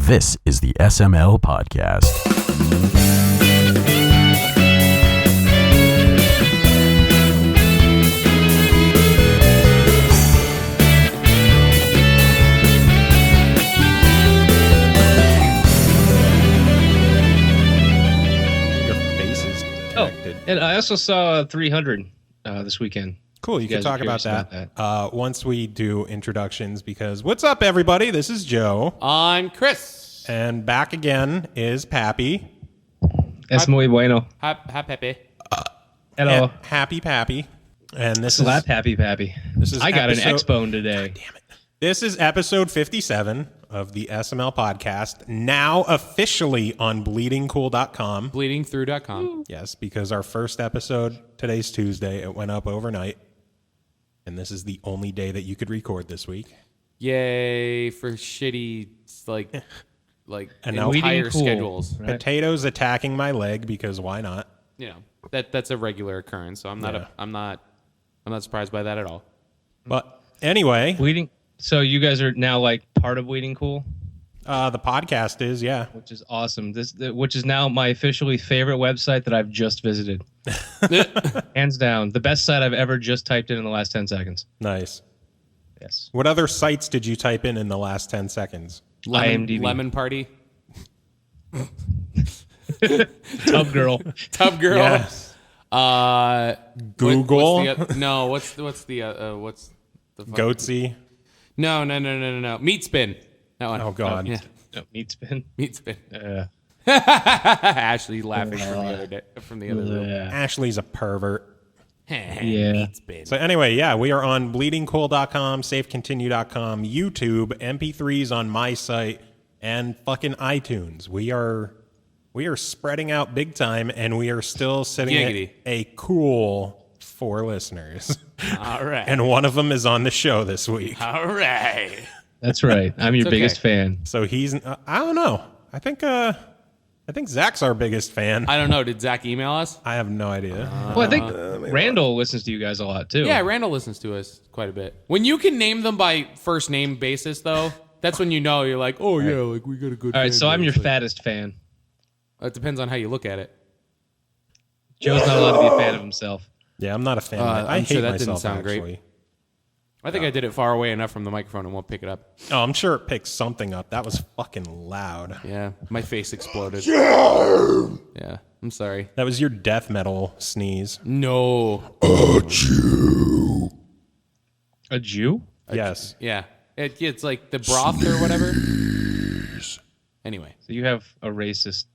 This is the SML podcast. Your face is connected. And I also saw 300 this weekend. Cool, you can guys are talk about curious that, once we do introductions, because what's up, everybody? This is Joe. I'm Chris. And back again is Pappy. Es muy bueno. Hi, Pepe. Hello. And Happy Pappy. And this Slap is Happy Pappy. This is I got an episode- X-Bone today. damn it. This is episode 57 of the SML podcast, now officially on bleedingcool.com. Bleedingthrough.com. Yes, because our first episode, today's Tuesday, it went up overnight. And this is the only day that you could record this week. Yay for shitty, like And now entire Cool. schedules. Right. Potatoes attacking my leg because why not? You know, that's a regular occurrence. So I'm not surprised by that at all. But anyway, Bleeding. So you guys are now like part of Bleeding Cool, the podcast is, yeah. which is awesome. Which is now my officially favorite website that I've just visited. Hands down, the best site I've ever just typed in the last 10 seconds. Nice. Yes. What other sites did you type in the last 10 seconds? IMDb. Lemon Party. Tub Girl. Tub Girl. Yes. Google? What's the fuck? Goatsy? No. Meat Spin. That one. Oh, God. Yeah. No, Meat Spin. Meat Spin. Uh, Ashley laughing from the other room. Ashley's a pervert. Yeah. Meat Spin. So anyway, yeah, we are on bleedingcool.com, safecontinue.com, YouTube, MP3s on my site, and fucking iTunes. We are spreading out big time, and we are still sitting Giggity. at a cool 4 listeners. All right. And one of them is on the show this week. All right. That's right. I'm your It's okay. biggest fan. So he's, I don't know. I think Zach's our biggest fan. I don't know. Did Zach email us? I have no idea. Well, I think Randall listens to you guys a lot too. Yeah, Randall listens to us quite a bit. When you can name them by first name basis, though, that's when you know you're like, oh yeah, like we got a good. All right, fan so I'm your base. fattest fan. It depends on how you look at it. Joe's not allowed to be a fan of himself. Yeah, I'm not a fan. I I'm hate sure that didn't myself, sound great. actually. I think I did it far away enough from the microphone and won't pick it up. Oh, I'm sure it picked something up. That was fucking loud. Yeah, my face exploded. Yeah, I'm sorry. That was your death metal sneeze. No. A Jew? Yes. Yeah, it's like the broth or whatever. Anyway. So you have a racist.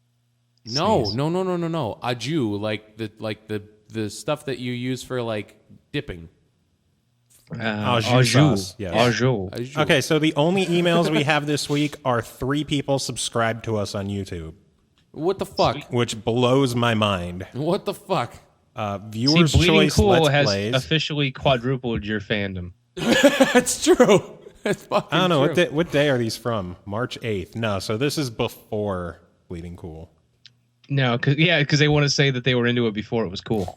No. sneeze. A Jew, like the stuff that you use for like dipping. Au jus Au sauce, jus. yes. Au jus. A Jew. Okay, so the only emails we have this week are 3 people subscribed to us on YouTube, What the fuck? which blows my mind. What the fuck? Viewers' See, Bleeding Choice Cool Let's has Plays. officially quadrupled your fandom. That's true. That's fucking I don't know, true. what day are these from? March 8th. No, so this is before Bleeding Cool. No, because they want to say that they were into it before it was cool.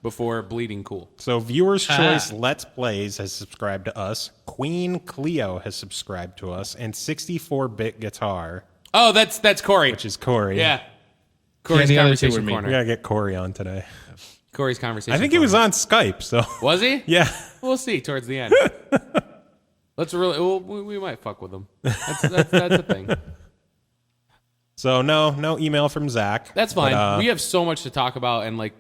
Before Bleeding Cool. So Viewers' Choice Let's Plays has subscribed to us. Queen Cleo has subscribed to us. And 64-Bit Guitar, Oh, that's Kory. which is Kory. Yeah. Kory's the other two were Conversation me. We Corner. gotta get Kory on today. Kory's Conversation I think he was Corner. on Skype, so Was he? yeah. We'll see towards the end. We might fuck with him. That's a thing. So no email from Zach. That's fine. But, We have so much to talk about, and like,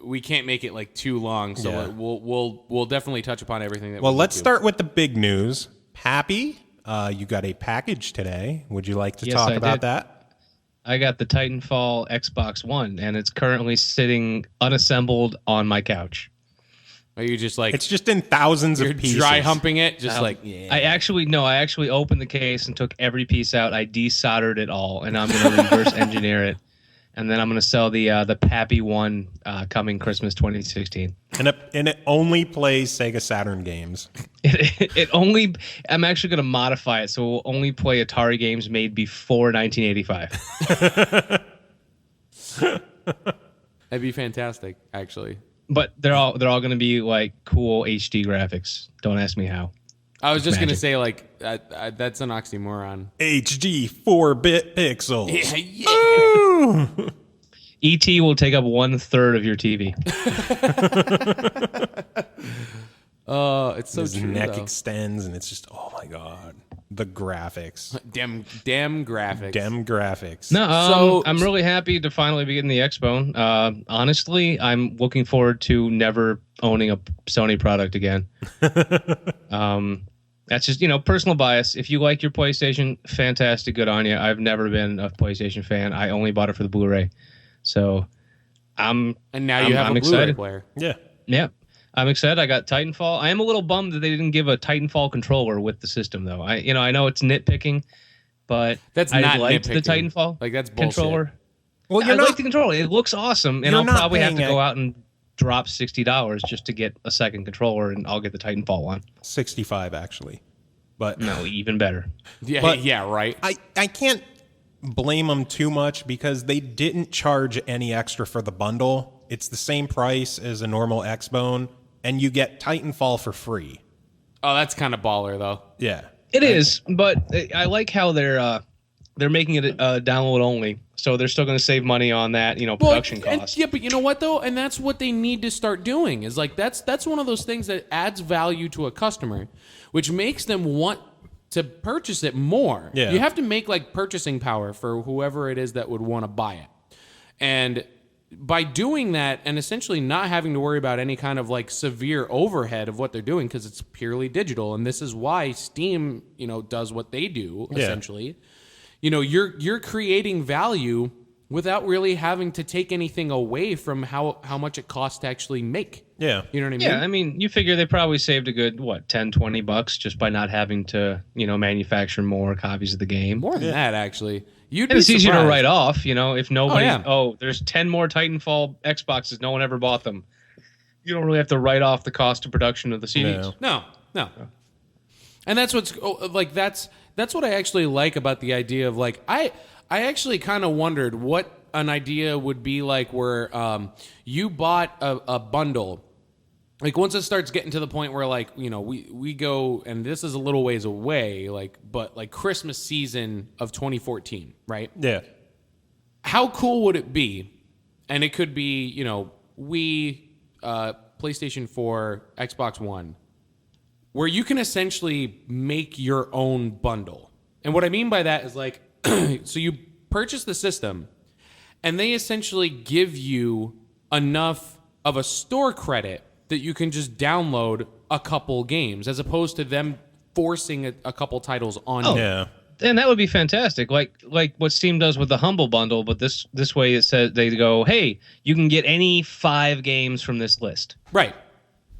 we can't make it like too long. So Yeah. we'll definitely touch upon everything that. well, we let's need to. start with the big news. Pappy, you got a package today. Would you like to Yes, talk I about did. that? I got the Titanfall Xbox One, and it's currently sitting unassembled on my couch. Are you just like It's just in thousands you're of pieces. dry humping it? Just like yeah. I actually opened the case and took every piece out. I desoldered it all, and I'm going to reverse engineer it. And then I'm going to sell the Pappy One coming Christmas 2016. And it only plays Sega Saturn games. It only, I'm actually going to modify it so it will only play Atari games made before 1985. That'd be fantastic, actually. But they're all going to be like cool HD graphics. Don't ask me how. I was just going to Magic. say, like, that's an oxymoron. HD 4-bit pixels. Yeah. ET will take up 1/3 of your TV. Oh, it's so His true. neck though. extends, and it's just, oh my god, the graphics, Damn graphics. dem graphics. No, So- I'm really happy to finally be getting the Xbone. Honestly, I'm looking forward to never owning a Sony product again. That's just, personal bias. If you like your PlayStation, fantastic, good on you. I've never been a PlayStation fan. I only bought it for the Blu-ray. So And now you have a Blu-ray excited. player. Yeah, I'm excited. I got Titanfall. I am a little bummed that they didn't give a Titanfall controller with the system, though. I know it's nitpicking, but That's I not liked the nitpicking. Like Like, that's bullshit. controller. Well, I like the controller. It looks awesome, and You're I'll not probably have to paying go out and drop $60 just to get a second controller, and I'll get the Titanfall one. 65 actually, but No, even better. Yeah, But- yeah, right. I can't blame them too much because they didn't charge any extra for the bundle. It's the same price as a normal Xbone, and you get Titanfall for free. Oh, that's kind of baller, though. Yeah. It is, but I like how they're making it download only, so they're still going to save money on that, production costs. Yeah, but you know what, though? And that's what they need to start doing is, like, that's one of those things that adds value to a customer, which makes them want to purchase it more. Yeah. You have to make, like, purchasing power for whoever it is that would want to buy it. And by doing that and essentially not having to worry about any kind of, like, severe overhead of what they're doing because it's purely digital, and this is why Steam, does what they do, essentially. You're creating value without really having to take anything away from how much it costs to actually make. Yeah. You know what I mean? Yeah, I mean, you figure they probably saved a good, $10-20 just by not having to, manufacture more copies of the game. More than that, actually. You'd And be it's easier to surprised. write off, if nobody, yeah. There's 10 more Titanfall Xboxes, no one ever bought them. You don't really have to write off the cost of production of the CDs. No. No. And that's what's like. That's what I actually like about the idea of, like, I actually kind of wondered what an idea would be like where you bought a bundle. Like, once it starts getting to the point where, like, we go, and this is a little ways away, but Christmas season of 2014, right? Yeah. How cool would it be? And it could be, Wii, PlayStation 4, Xbox One, where you can essentially make your own bundle. And what I mean by that is, like, so you purchase the system, and they essentially give you enough of a store credit that you can just download a couple games, as opposed to them forcing a couple titles on you. Yeah. And that would be fantastic, like what Steam does with the Humble Bundle. But this way, it says they go, hey, you can get any 5 games from this list. Right.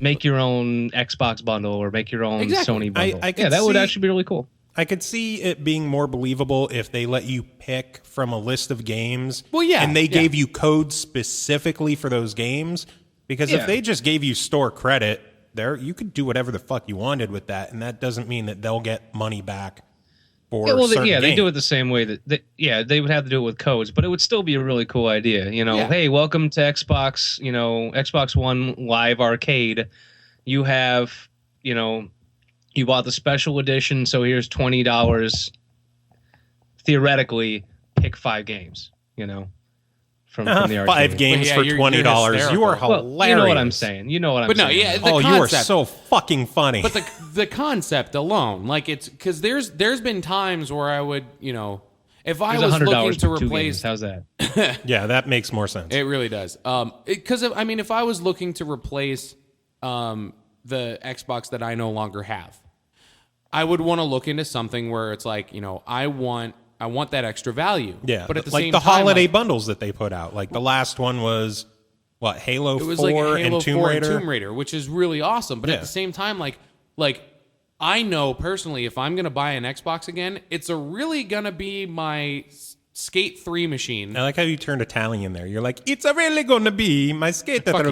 Make your own Xbox bundle or make your own Exactly. Sony bundle. I could that would see- actually be really cool. I could see it being more believable if they let you pick from a list of games. Well, yeah, And they yeah. gave you codes specifically for those games. Because Yeah. if they just gave you store credit, you could do whatever the fuck you wanted with that. And that doesn't mean that they'll get money back for certain They games. do it the same way they would have to do it with codes, but it would still be a really cool idea. Hey, welcome to Xbox, Xbox One Live Arcade. You have, you bought the special edition, so here's $20. Theoretically, pick 5 games, from the arcade. 5 games Yeah, for you're $20. You are hysterical. Well, hilarious. you know what I'm saying. You know what I'm But no, saying. yeah, the Oh, you are concept. so fucking funny. But the concept alone, like, it's because there's been times where I would, if I There's was $100 looking to for 2 replace, games. How's that? yeah, that makes more sense. it really does. Because I mean, if I was looking to replace the Xbox that I no longer have, I would want to look into something where it's like, I want that extra value. Yeah, but at the like same the time, holiday like, bundles that they put out. Like the last one was what, Halo it was 4 like Halo and Tomb 4 Raider. and Tomb Raider, which is really awesome. But Yeah. at the same time, like I know personally, if I'm gonna buy an Xbox again, it's really gonna be my Skate 3 machine. I like how you turned Italian there. You're like, it's really gonna be my skater. Fuck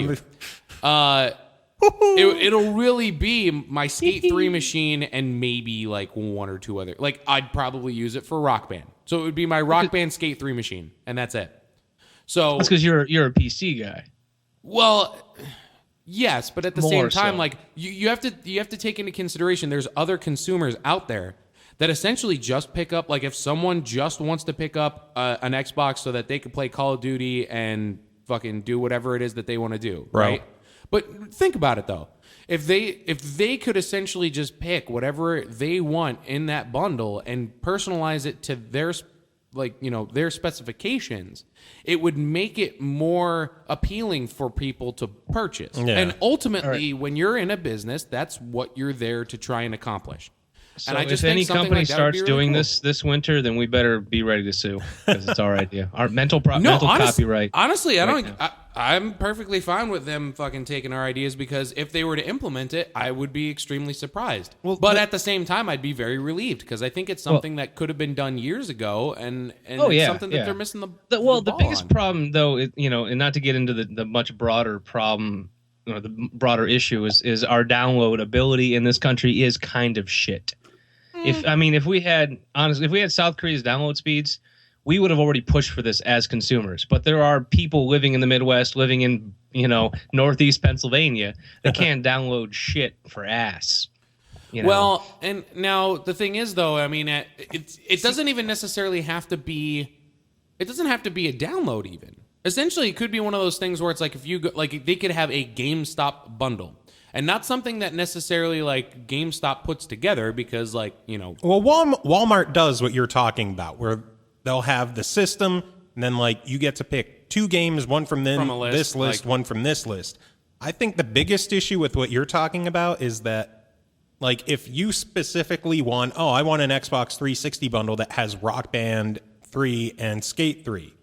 you. It'll really be my Skate 3 machine and maybe like 1 or 2 other. Like, I'd probably use it for Rock Band. So it would be my Rock Band Skate 3 machine, and that's it. So, That's because you're a PC guy. well, Yes, but at the More same time, so. like you have to take into consideration there's other consumers out there that essentially just pick up, like if someone just wants to pick up an Xbox so that they can play Call of Duty and fucking do whatever it is that they want to do, right? But think about it though. If they could essentially just pick whatever they want in that bundle and personalize it to their their specifications, it would make it more appealing for people to purchase. Yeah. And ultimately, when you're in a business, that's what you're there to try and accomplish. So and I just if any think something company like that would be starts really doing cool. this winter, then we better be ready to sue because it's our idea. Our mental copyright. Honestly, right I'm perfectly fine with them fucking taking our ideas, because if they were to implement it, I would be extremely surprised. But at the same time, I'd be very relieved, because I think it's something that could have been done years ago, and it's something that they're missing the the ball biggest on. problem though, and not to get into the much broader problem, the broader issue is our download ability in this country is kind of shit. If we had South Korea's download speeds, we would have already pushed for this as consumers. But there are people living in the Midwest, living in Northeast Pennsylvania, that can't download shit for ass. Well, and now the thing is, though, I mean, it doesn't even necessarily have to be. It doesn't have to be a download even. Essentially, it could be one of those things where it's like if you go, like they could have a GameStop bundle. And not something that necessarily like GameStop puts together, because Well, Walmart does what you're talking about, where they'll have the system, and then like you get to pick 2 games, one from a list, this list, one from this list. I think the biggest issue with what you're talking about is that, like, if you specifically want, I want an Xbox 360 bundle that has Rock Band 3 and Skate 3.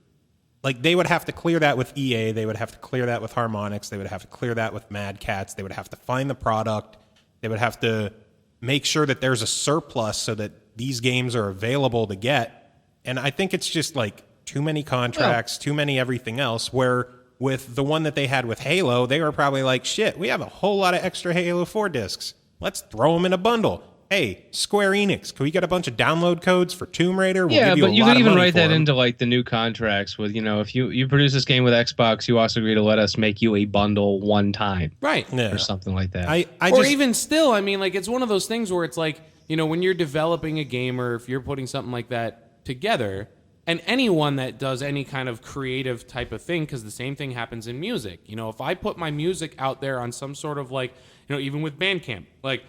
Like, they would have to clear that with EA. They would have to clear that with Harmonix. They would have to clear that with Mad Cats. They would have to find the product. They would have to make sure that there's a surplus so that these games are available to get. And I think it's just, like, too many contracts, too many everything else, where with the one that they had with Halo, they were probably like, shit, we have a whole lot of extra Halo 4 discs. Let's throw them in a bundle. Hey, Square Enix, can we get a bunch of download codes for Tomb Raider? We'll give you but a you lot can of even money write for that them. into like the new contracts with, if you produce this game with Xbox, you also agree to let us make you a bundle one time. right. Or something like that. Even still, I mean, like, it's one of those things where it's like, when you're developing a game, or if you're putting something like that together, and anyone that does any kind of creative type of thing, because the same thing happens in music. If I put my music out there on some sort of like, even with Bandcamp, like,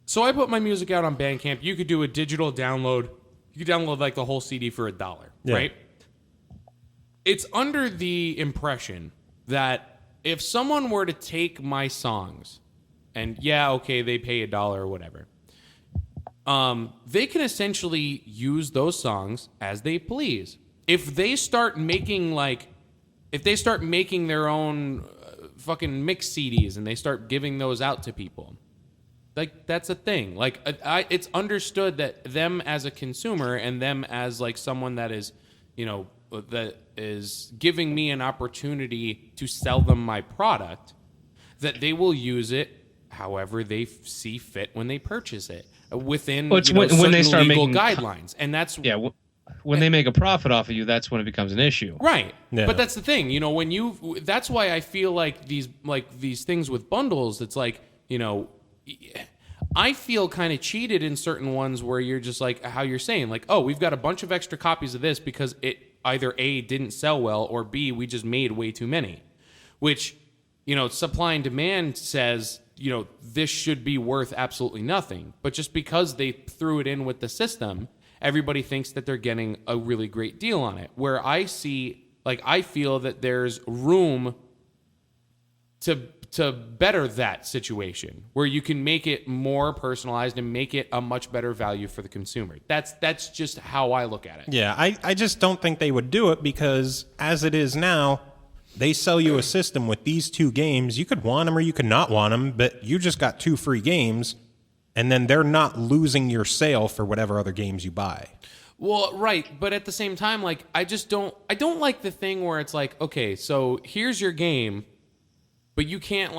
so I put my music out on Bandcamp. You could do a digital download. You could download like the whole CD for $1, right? It's under the impression that if someone were to take my songs, and they pay $1 or whatever, they can essentially use those songs as they please. If they start making their own fucking mix CDs and they start giving those out to people, like, that's a thing. Like, it's understood that them as a consumer and them as like someone that is, that is giving me an opportunity to sell them my product, that they will use it however they see fit when they purchase it within when they start legal making guidelines. And that's when they make a profit off of you, that's when it becomes an issue. right. Yeah. But that's the thing, that's why I feel like these things with bundles, it's like, I feel kind of cheated in certain ones where you're just like, how you're saying, like, we've got a bunch of extra copies of this because it either A, didn't sell well, or B, we just made way too many. Which, supply and demand says, this should be worth absolutely nothing. But just because they threw it in with the system, everybody thinks that they're getting a really great deal on it. Where I feel that there's room to better that situation, where you can make it more personalized and make it a much better value for the consumer. That's just how I look at it. Yeah, I just don't think they would do it, because as it is now, they sell you a system with these 2 games. You could want them or you could not want them, but you just got 2 free games, and then they're not losing your sale for whatever other games you buy. Well, right, but at the same time, like, I don't like the thing where it's like, okay, so here's your game, but you can't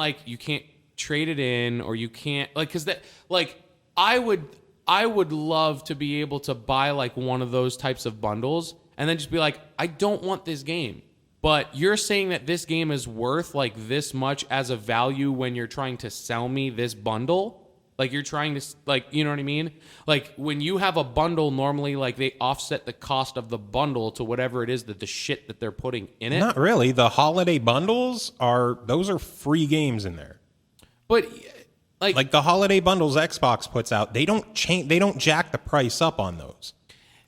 trade it in, or you can't, like, because that, like, I would love to be able to buy like one of those types of bundles and then just be like, I don't want this game. But you're saying that this game is worth like this much as a value when you're trying to sell me this bundle? Like you're trying to, like, you know what I mean? Like when you have a bundle, normally like they offset the cost of the bundle to whatever it is that the shit that they're putting in it. Not really. The holiday bundles those are free games in there. But like the holiday bundles Xbox puts out, they don't jack the price up on those.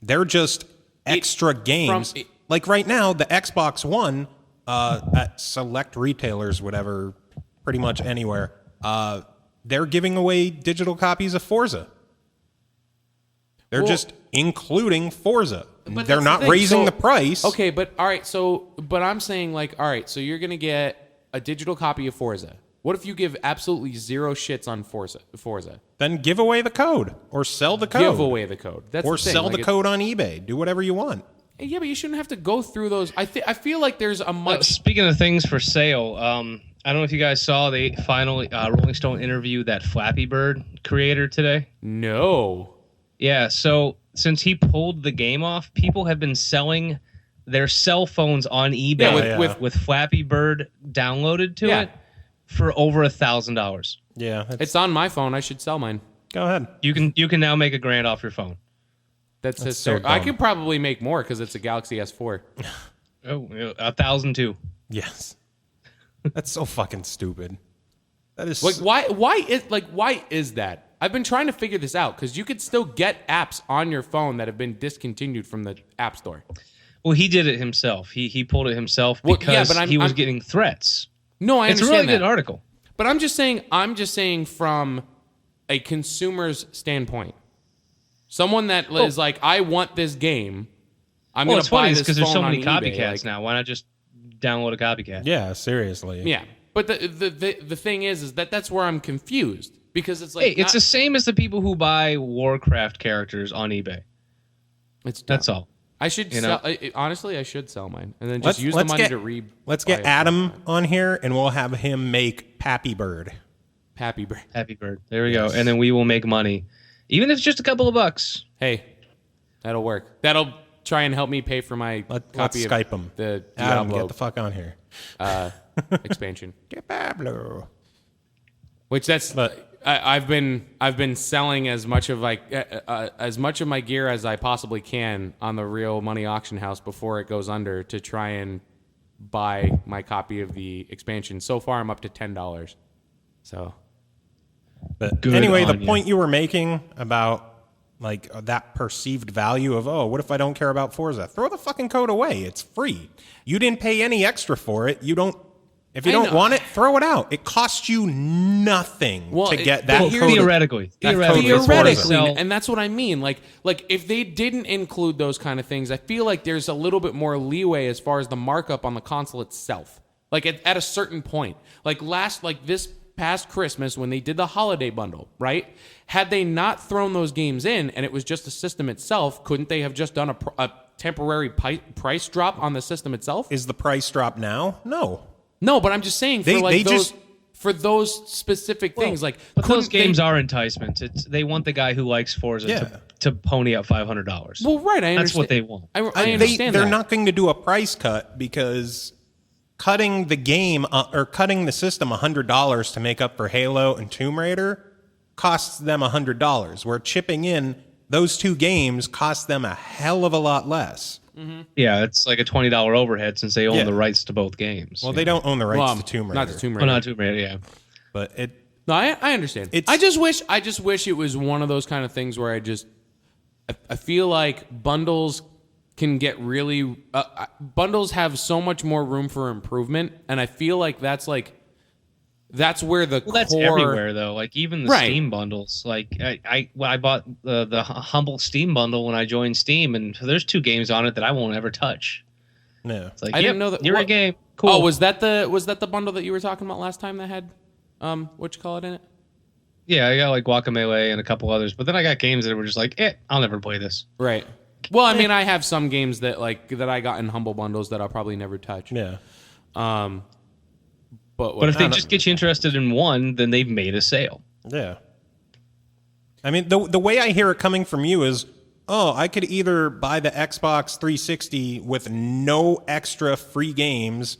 They're just extra games. Like right now, the Xbox One at select retailers, whatever, pretty much anywhere, they're giving away digital copies of Forza. They're just including Forza. They're not raising the price. Okay, but all right, but I'm saying like, all right, so you're going to get a digital copy of Forza. What if you give absolutely zero shits on Forza? Then give away the code or sell the code. Give away the code. That's or the thing. sell the code on eBay. Do whatever you want. Yeah, but you shouldn't have to go through those. I feel like there's a much... Speaking of things for sale, I don't know if you guys saw, they finally, Rolling Stone interviewed that Flappy Bird creator today. No. Yeah, so since he pulled the game off, people have been selling their cell phones on eBay with Flappy Bird downloaded to it for over $1,000. Yeah. It's on my phone. I should sell mine. Go ahead. You can now make $1,000 off your phone. That's hysterical. so dumb. I could probably make more because it's a Galaxy S4. Oh, 1,000 too. Yes. That's so fucking stupid. That is like why is that? I've been trying to figure this out because you could still get apps on your phone that have been discontinued from the App Store. Well, he did it himself. He pulled it himself because he was getting threats. No, I understand that. It's a really good article. But I'm just saying from a consumer's standpoint. Someone that is like, I want this game. I'm going to buy this because there's so many copycats now. Why not just download a copycat? Yeah, seriously. Yeah. But the thing is that's where I'm confused because it's like it's the same as the people who buy Warcraft characters on eBay. That's all. I should sell, honestly, I should sell mine and then just use the money to Let's get Adam on here and we'll have him make Pappy Bird. Pappy Bird. Happy Bird. There we go. And then we will make money. Even if it's just a couple of bucks. Hey, that'll work. That'll try and help me pay for my copy of Skype him. The Adam, Diablo get the fuck on here. Expansion. Get Pablo. Which I've been selling as much of my gear as I possibly can on the Real Money Auction House before it goes under to try and buy my copy of the expansion. So far, I'm up to $10. So. But anyway, the point you were making about like that perceived value of, oh, what if I don't care about Forza? Throw the fucking code away. It's free. You didn't pay any extra for it. If you don't want it, throw it out. It costs you nothing to get that code. Theoretically, and that's what I mean. Like if they didn't include those kind of things, I feel like there's a little bit more leeway as far as the markup on the console itself. Like at a certain point, like this past Christmas when they did the holiday bundle, right? Had they not thrown those games in and it was just the system itself, couldn't they have just done a temporary price drop on the system itself? Is the price drop now? No, but I'm just saying for those specific things, like but those games are enticements. They want the guy who likes Forza to pony up $500. Well, right, I understand. That's what they want. I understand. They're not going to do a price cut because cutting the game or cutting the system $100 to make up for Halo and Tomb Raider costs them $100. Where chipping in those two games costs them a hell of a lot less. Mm-hmm. Yeah, it's like a $20 overhead since they own the rights to both games. Well, they don't own the rights to Tomb Raider. Not to Tomb Raider. Well, not Tomb Raider, yeah. But No, I understand. I just wish it was one of those kind of things where I feel like bundles can get really bundles have so much more room for improvement, and I feel like that's where the core. That's everywhere though. Like even the Steam bundles. Like I bought the humble Steam bundle when I joined Steam, and there's 2 games on it that I won't ever touch. No, it's like I didn't know that. You're a game. Cool. Oh, was that the bundle that you were talking about last time that had what you call it in it? Yeah, I got like Guacamelee and a couple others, but then I got games that were just like, I'll never play this. Right. Well, I mean, I have some games that I got in humble bundles that I'll probably never touch. Yeah. But if they just get you interested in one, then they've made a sale. Yeah. I mean, the way I hear it coming from you is oh, I could either buy the Xbox 360 with no extra free games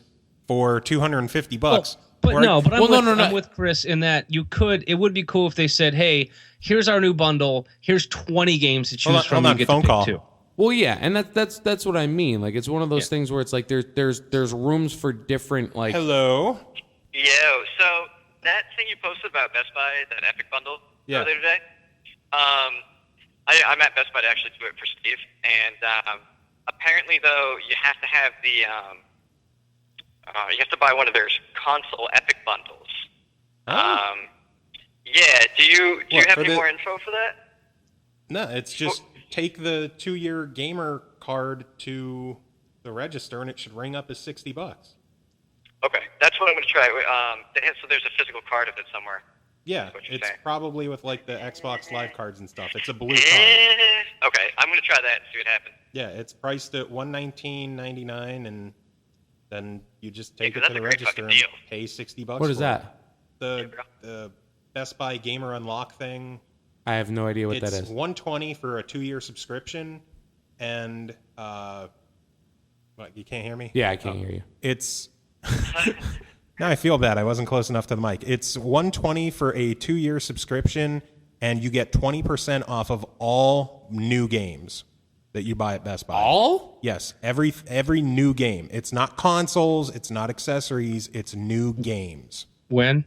for $250. I'm with Chris in that it would be cool if they said, hey, here's our new bundle. Here's 20 games to choose from. You get to pick 2. Well, yeah, and that's what I mean. Like, it's one of those things where it's like there's rooms for different, like... Hello? Yo, so that thing you posted about Best Buy, that Epic bundle the other day, I'm at Best Buy to actually do it for Steve, and apparently, though, you have to have you have to buy one of their console Epic bundles. Oh. Do you have any more info for that? No, it's just take the 2-year gamer card to the register, and it should ring up as $60. Okay, that's what I'm going to try. So there's a physical card of it somewhere. Yeah, it's saying. Probably with like the Xbox Live cards and stuff. It's a blue card. Okay, I'm going to try that and see what happens. Yeah, it's priced at $119.99, and then you just take it to the great register and deal. pay $60. What is that? The Best Buy Gamer Unlock thing. I have no idea what that is. It's $120 for a 2-year subscription, and what? You can't hear me? Yeah, I can't hear you. It's now I feel bad. I wasn't close enough to the mic. It's $120 for a 2-year subscription, and you get 20% off of all new games that you buy at Best Buy. All? Yes, every new game. It's not consoles. It's not accessories. It's new games. When?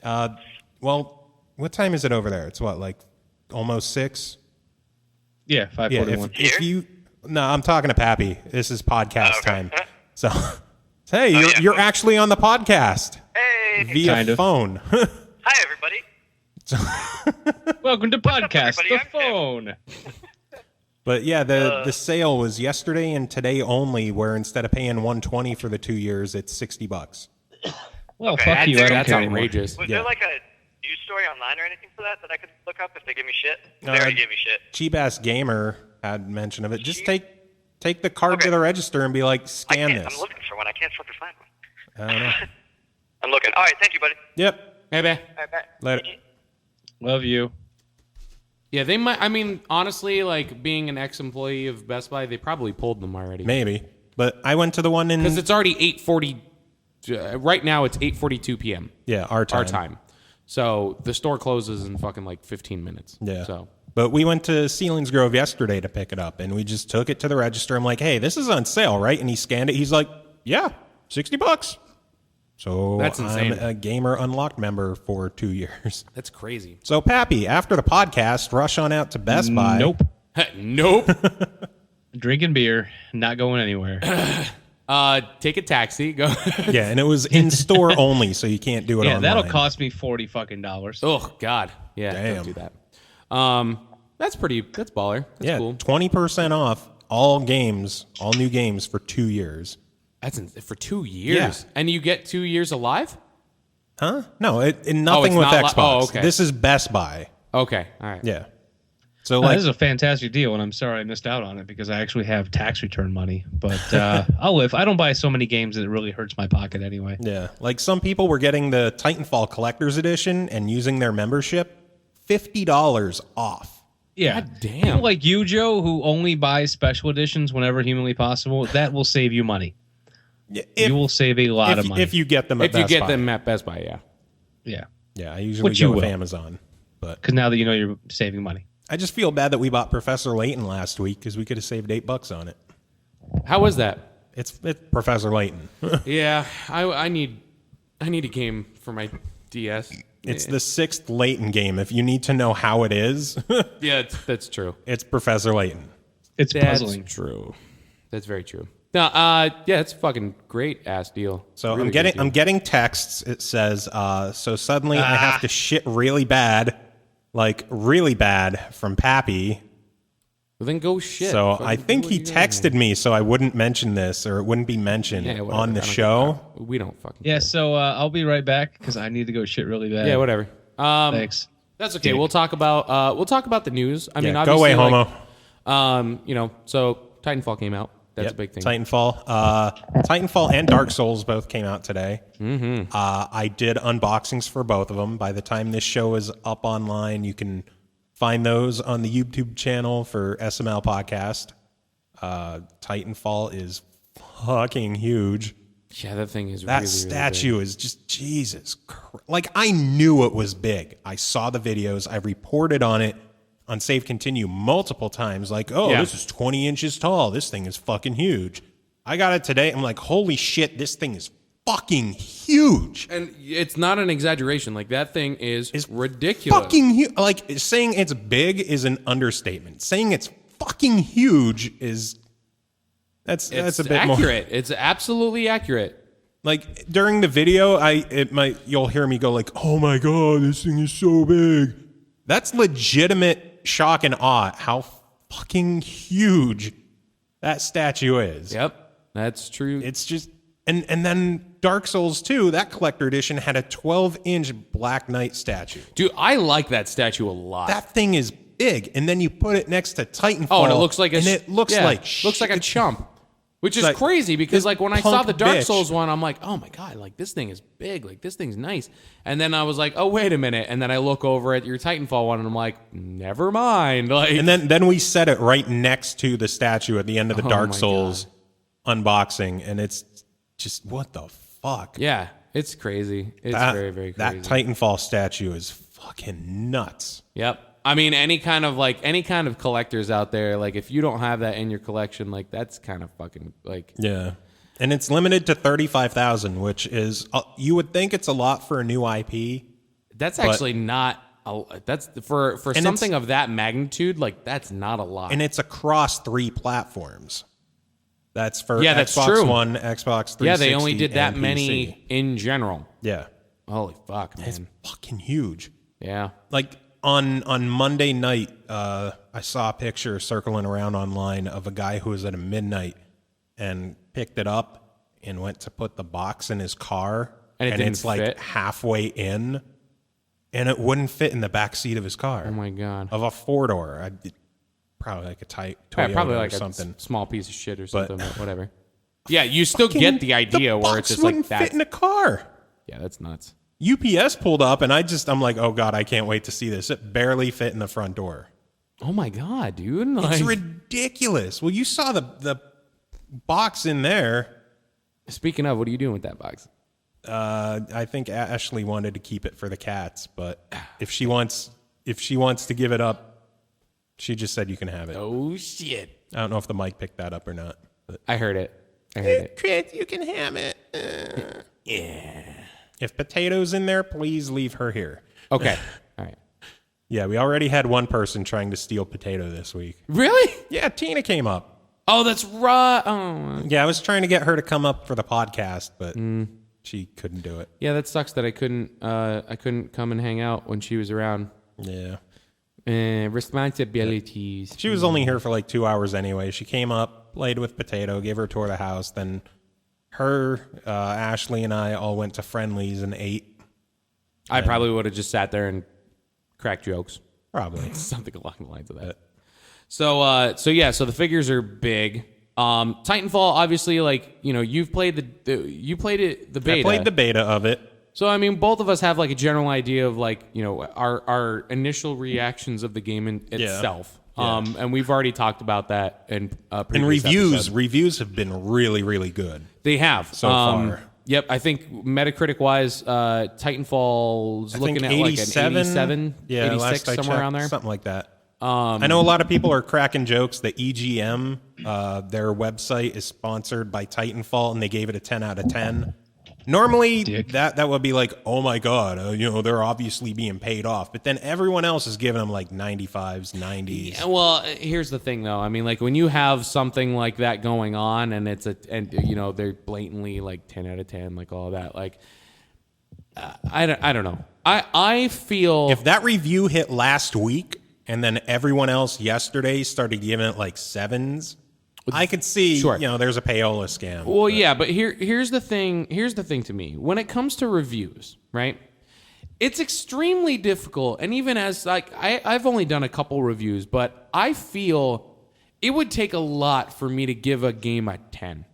Well, what time is it over there? It's what, like almost 6? Yeah, 5:41. No, I'm talking to Pappy. This is podcast time. So, hey, you're actually on the podcast. Hey, via kind of. phone. Hi, everybody. Welcome to podcast everybody? the I'm phone. But yeah, the sale was yesterday and today only, where instead of paying $120 for the 2 years, it's $60. Well, Okay, fuck you. I don't That's care anymore. outrageous. Was there like a news story online or anything for that I could look up if they give me shit? They already gave me shit. Cheap ass gamer had mention of it. Just take the card to the register and be like, scan this. I'm looking for one. I can't fucking find one. I don't know. I'm looking. All right, thank you, buddy. Yep. Maybe. All right, bye. Later. Love you. Yeah, they might. I mean, honestly, like being an ex-employee of Best Buy, they probably pulled them already. Maybe. But I went to the one in... Because it's already 8:40. Right now, it's 8:42 p.m. Yeah, our time. So the store closes in fucking like 15 minutes. Yeah. So. But we went to Selinsgrove yesterday to pick it up, and we just took it to the register. I'm like, hey, this is on sale, right? And he scanned it. He's like, yeah, $60. So That's insane. I'm a Gamer Unlocked member for 2 years. That's crazy. So, Pappy, after the podcast, rush on out to Best Buy. Nope. Nope. Drinking beer, not going anywhere. Take a taxi. Go. Yeah, and it was in store only, so you can't do it online. That'll cost me $40 fucking. Oh God. Yeah. Damn. Don't do that. That's baller. That's cool. 20% off all new games for 2 years. That's for 2 years. Yeah. And you get 2 years alive? Huh? No, nothing with not Xbox. okay. This is Best Buy. Okay. All right. Yeah. So Oh, like, this is a fantastic deal, and I'm sorry I missed out on it because I actually have tax return money. But I'll live. I don't buy so many games that it really hurts my pocket anyway. yeah, like some people were getting the Titanfall Collector's Edition and using their membership, $50 off. Yeah. God damn. People like you, Joe, who only buys special editions whenever humanly possible, that will save you money. Yeah, You will save a lot of money. if you get them at If you Best get Buy. them at Best Buy, yeah. Yeah. Yeah, I usually Which go you with will. Amazon. But Because now that you know you're saving money. I just feel bad that we bought Professor Layton last week because we could have saved $8 on it. How was that? It's Professor Layton. Yeah, I need a game for my DS. It's the 6th Layton game. If you need to know how it is, Yeah, that's true. it's Professor Layton. It's That's puzzling. true. That's very true. No, yeah, it's a fucking great ass deal. So Really I'm good deal. getting texts. It says, so suddenly I have to shit really bad, like really bad from Pappy. Well, then go shit. So Fucking I do think what he you gotta do. texted me so I wouldn't mention this or it wouldn't be mentioned Yeah, whatever. on the I don't show. care. We don't fucking Yeah, care. so I'll be right back because I need to go shit really bad. Yeah, whatever. Thanks. That's okay. Dick. We'll talk about the news. I mean, Yeah, go obviously, away, like, homo. so Titanfall came out. That's Yep, a big thing. Titanfall and Dark Souls both came out today. Mm-hmm. I did unboxings for both of them. By the time this show is up online, you can find those on the YouTube channel for SML Podcast. Titanfall is fucking huge. Yeah, that thing is that really, statue really is just Jesus Christ. Like, I knew it was big. I saw the videos. I reported on it on Save Continue multiple times. Like, this is 20 inches tall. This thing is fucking huge. I got it today. I'm like, holy shit, this thing is fucking huge. And it's not an exaggeration. Like, that thing is ridiculous. Fucking huge. Like, saying it's big is an understatement. Saying it's fucking huge is that's a bit accurate. more. It's absolutely accurate. Like, during the video, you'll hear me go like, "Oh my god, this thing is so big." That's legitimate shock and awe at how fucking huge that statue is. Yep, that's true. It's just and then Dark Souls 2, that collector edition had a 12-inch Black Knight statue. Dude, I like that statue a lot. That thing is big, and then you put it next to Titanfall. Oh, and it looks like looks like a chump. Which is like, crazy because, like, when I saw the Dark bitch. Souls one, I'm like, oh my god, like, this thing is big, like, this thing's nice. And then I was like, oh, wait a minute. And then I look over at your Titanfall one, and I'm like, never mind. Like, and then we set it right next to the statue at the end of the Dark Souls unboxing, and it's just, what the fuck? Yeah, it's crazy. It's very, very crazy. That Titanfall statue is fucking nuts. Yep. I mean, any kind of collectors out there, like, if you don't have that in your collection, like, that's kind of fucking, like... Yeah. And it's limited to 35,000, which is, you would think it's a lot for a new IP. That's actually not, that's, for something of that magnitude, like, that's not a lot. And it's across 3 platforms. That's for that's Xbox true. One, Xbox 360, Yeah, they only did that and many PC. in general. Yeah. Holy fuck, man. It's fucking huge. Yeah. Like, on Monday night, I saw a picture circling around online of a guy who was at a midnight and picked it up and went to put the box in his car, and it's fit? like halfway in, and it wouldn't fit in the back seat of his car. Oh my god. Of a 4-door, probably like a Toyota Probably like or something. a small piece of shit or something, but whatever. Yeah, you still get the idea the where it's box just like wouldn't that. fit in a car. Yeah, that's nuts. UPS pulled up, and I'm like, oh god, I can't wait to see this. It barely fit in the front door. Oh my god, dude! Like, It's ridiculous. Well, you saw the box in there. Speaking of, what are you doing with that box? I think Ashley wanted to keep it for the cats, but if she wants to give it up, she just said you can have it. Oh shit! I don't know if the mic picked that up or not. But. I heard it. Chris, you can have it. Yeah. If Potato's in there, please leave her here. Okay. All right. Yeah, we already had one person trying to steal Potato this week. Really? Yeah, Tina came up. Oh, that's right. Oh. Yeah, I was trying to get her to come up for the podcast, but she couldn't do it. Yeah, that sucks that I couldn't come and hang out when she was around. Yeah. Responsibilities. She was only here for like 2 hours anyway. She came up, played with Potato, gave her a tour of the house. Then her, Ashley, and I all went to Friendly's and ate. I probably would have just sat there and cracked jokes. Probably. Something along the lines of that. So the figures are big. Titanfall, obviously, like, you know, you've played the beta. I played the beta of it. So, I mean, both of us have, like, a general idea of, like, you know, our initial reactions of the game itself. Yeah. And we've already talked about that in And reviews have been really, really good. They have. So far. Yep, I think Metacritic-wise, Titanfall's looking at 87, like an 87, yeah, 86, last I somewhere checked, around there. something like that. I know a lot of people are cracking jokes that EGM, their website, is sponsored by Titanfall, and they gave it a 10 out of 10. Normally, that would be like, oh my god, you know, they're obviously being paid off. But then everyone else is giving them like 95s, 90s. Yeah, well, here's the thing, though. I mean, like, when you have something like that going on, and you know, they're blatantly like 10 out of 10, like all that, like, I don't know. I feel If that review hit last week, and then everyone else yesterday started giving it like 7s, I could see, Sure. you know, there's a payola scam. Well, yeah, but here's the thing. Here's the thing to me. When it comes to reviews, right? It's extremely difficult. And even as, like, I've only done a couple reviews, but I feel it would take a lot for me to give a game a 10.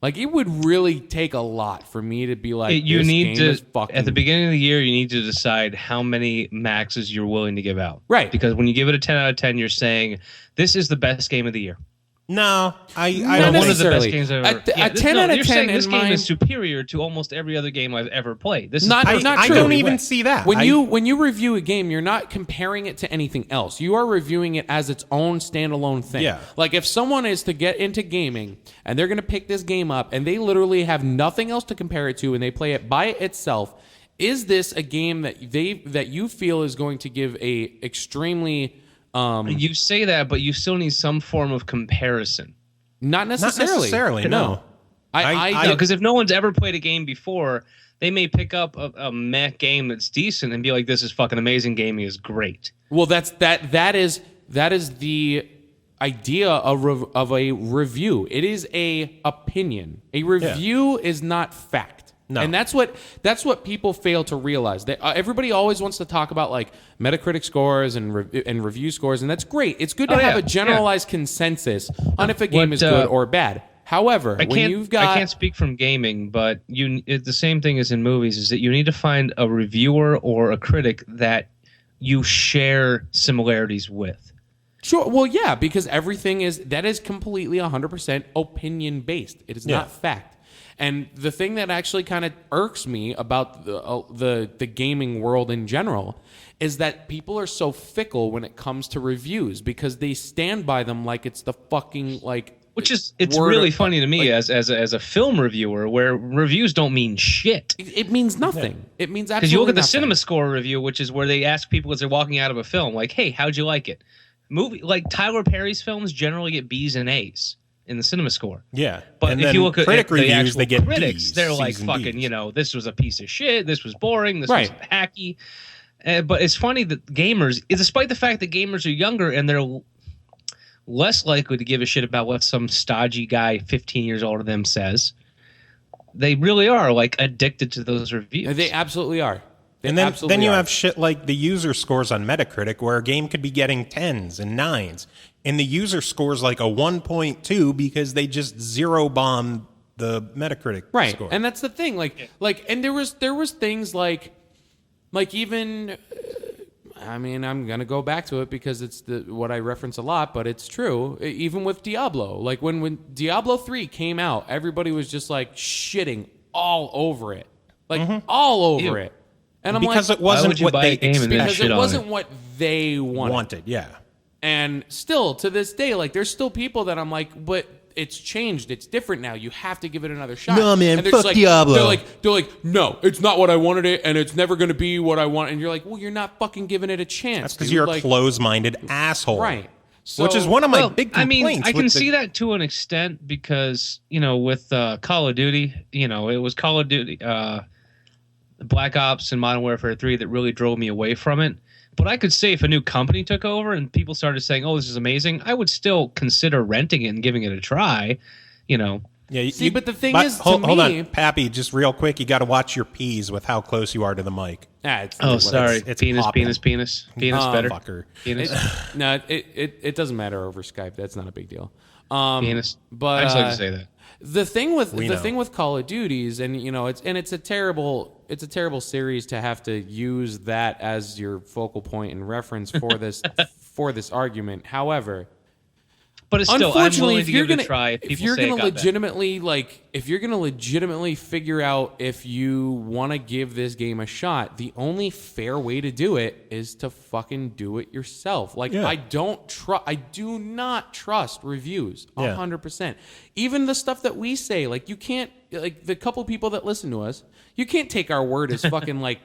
Like, it would really take a lot for me to be like, you this need game to, is fucking... at the beginning of the year, you need to decide how many maxes you're willing to give out. Right. Because when you give it a 10 out of 10, you're saying, this is the best game of the year. No, I Not don't One want of the to. best games I've ever. A 10 out of you're 10 saying in this game my- is superior to almost every other game I've ever played. This Not is I true. don't even see that. When you review a game, you're not comparing it to anything else. You are reviewing it as its own standalone thing. Yeah. Like, if someone is to get into gaming and they're going to pick this game up and they literally have nothing else to compare it to and they play it by itself, is this a game that you feel is going to give a extremely you say that, but you still need some form of comparison. not necessarily. Not necessarily, no. I No, because if no one's ever played a game before, they may pick up a meh game that's decent and be like, "This is fucking amazing. Gaming is great." Well, that is the idea of a review. It is a opinion. A review is not fact. No. And that's what people fail to realize. That everybody always wants to talk about like Metacritic scores and review scores, and that's great. It's good to have a generalized consensus on if a game is good or bad. However, I can't speak from gaming, but it's the same thing as in movies, is that you need to find a reviewer or a critic that you share similarities with. Sure. Well, yeah, because everything is completely 100% opinion based. It is not fact. And the thing that actually kind of irks me about the gaming world in general is that people are so fickle when it comes to reviews because they stand by them like it's the fucking like. It's really funny to me as a film reviewer where reviews don't mean shit. It means nothing. It means absolutely because you look at the nothing. Cinema Score review, which is where they ask people as they're walking out of a film, like, "Hey, how'd you like it?" Movie like Tyler Perry's films generally get B's and A's in the Cinema Score. Yeah, But and if then you look at critic the reviews, actual they get critics, Ds, they're like Cs and fucking, Ds. this was a piece of shit. This was boring. This Right. was hacky. But it's funny that gamers, despite the fact that gamers are younger and they're less likely to give a shit about what some stodgy guy 15 years older than them says, they really are like addicted to those reviews. They absolutely are. And then you have shit like the user scores on Metacritic where a game could be getting 10s and 9s. And the user scores like a 1.2 because they just zero bombed the Metacritic score. And that's the thing. And there was things like even I mean, I'm gonna go back to it because it's what I reference a lot, but it's true. Even with Diablo, like when Diablo 3 came out, everybody was just like shitting all over it, all over it. And I'm because like, it wasn't what they expected. Because it wasn't what they wanted. Yeah. And still, to this day, like, there's still people that I'm like, but it's changed. It's different now. You have to give it another shot. No, man, and they're fuck just Diablo. They're like, no, it's not what I wanted it, and it's never going to be what I want. And you're like, well, you're not fucking giving it a chance. That's because dude. you're like, a closed-minded asshole. Right. So, which is one of my big complaints. I mean, I can with see that to an extent because, with Call of Duty, it was Call of Duty, Black Ops and Modern Warfare 3 that really drove me away from it. But I could say if a new company took over and people started saying, "Oh, this is amazing," I would still consider renting it and giving it a try. Yeah, but the thing is, hold me, on, Pappy, just real quick, you got to watch your P's with how close you are to the mic. Sorry. It's penis, popping. penis better. Fucker. Penis. No, it doesn't matter over Skype. That's not a big deal. Penis. But I just like to say that. The thing with Call of Duties, and it's a terrible series to have to use that as your focal point and reference for this for this argument. However, but it's still, I'm willing to give it a try. If you're gonna legitimately figure out if you want to give this game a shot, the only fair way to do it is to fucking do it yourself. I do not trust reviews 100%. Even the stuff that we say, you can't, the couple people that listen to us, you can't take our word as fucking like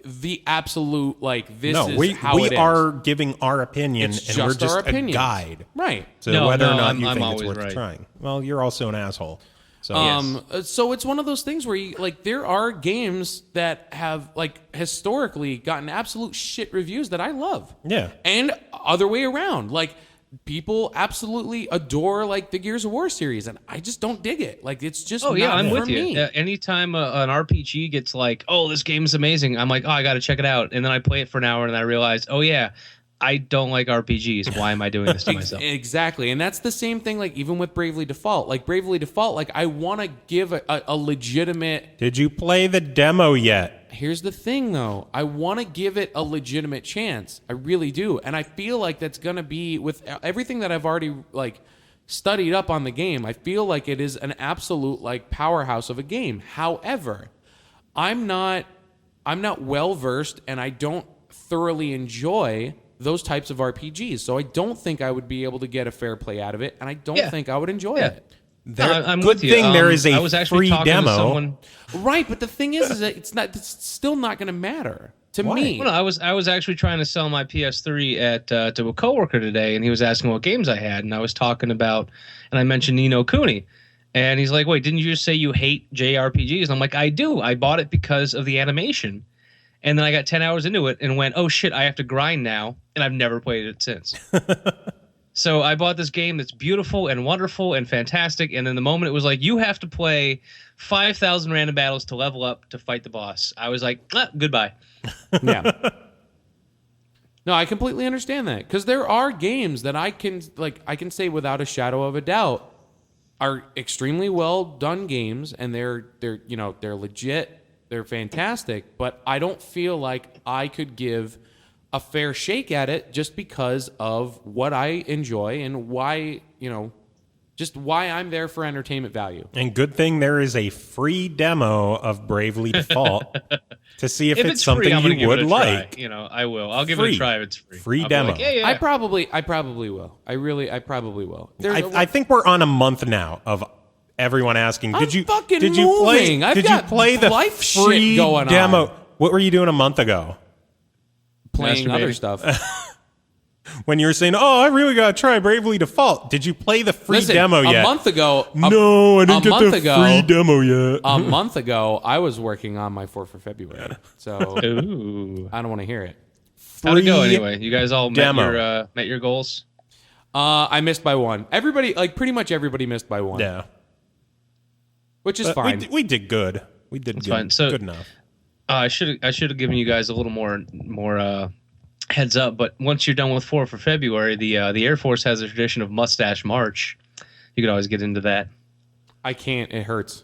the absolute this is how it is. We are giving our opinion, It's and just we're just our a opinions. guide, right? to whether or not you I'm think it's always worth trying. Well, you're also an asshole. So So it's one of those things where there are games that have historically gotten absolute shit reviews that I love. Yeah. And other way around. People absolutely adore the Gears of War series, and I just don't dig it. It's just I'm for with me. you. Anytime an RPG gets this game is amazing, I'm like, oh, I got to check it out, and then I play it for an hour, and I realize, oh yeah, I don't like RPGs. Why am I doing this to myself? Exactly. And that's the same thing, like, even with Bravely Default. Like, Bravely Default, like, I want to give a legitimate... Did you play the demo yet? Here's the thing, though. I want to give it a legitimate chance. I really do. And I feel like that's going to be, with everything that I've already, like, studied up on the game, I feel like it is an absolute, like, powerhouse of a game. However, I'm not well-versed, and I don't thoroughly enjoy those types of RPGs. So I don't think I would be able to get a fair play out of it, and I don't think I would enjoy it. I'm good with you. thing there is a I was actually free talking demo. to someone. Right, but the thing is that it's still not going to matter to me. Well, no, I was actually trying to sell my PS3 to a coworker today, and he was asking what games I had, and I was talking about, and I mentioned Ni no Kuni, and he's like, "Wait, didn't you just say you hate JRPGs?" And I'm like, "I do. I bought it because of the animation." And then I got 10 hours into it and went, oh, shit, I have to grind now. And I've never played it since. So I bought this game that's beautiful and wonderful and fantastic. And then the moment it was like, you have to play 5,000 random battles to level up to fight the boss, I was like, goodbye. Yeah. No, I completely understand that. Because there are games that I can say without a shadow of a doubt are extremely well done games, and they're legit. They're fantastic, but I don't feel like I could give a fair shake at it just because of what I enjoy and why, just why I'm there for entertainment value. And good thing there is a free demo of Bravely Default to see if it's something free, you would like. I will. I'll give it a try if it's free. Free I'll demo. Like, yeah. I probably will. I probably will. I think we're on a month now of everyone asking, did you play the life free shit going demo? on. What were you doing a month ago? Playing other stuff. When you were saying, "Oh, I really got to try Bravely Default." Did you play the free demo yet? A month ago. No, I didn't get the free demo yet. A month ago, I was working on my 4 for February, so Ooh. I don't want to hear it. How'd it go anyway? You guys all demo. met your goals? I missed by one. Everybody, like pretty much everybody missed by one. Yeah. Which is fine. We did good. We did good, fine. So, good enough. I should have given you guys a little more heads up. But once you're done with 4 for February, the Air Force has a tradition of Mustache March. You could always get into that. I can't. It hurts.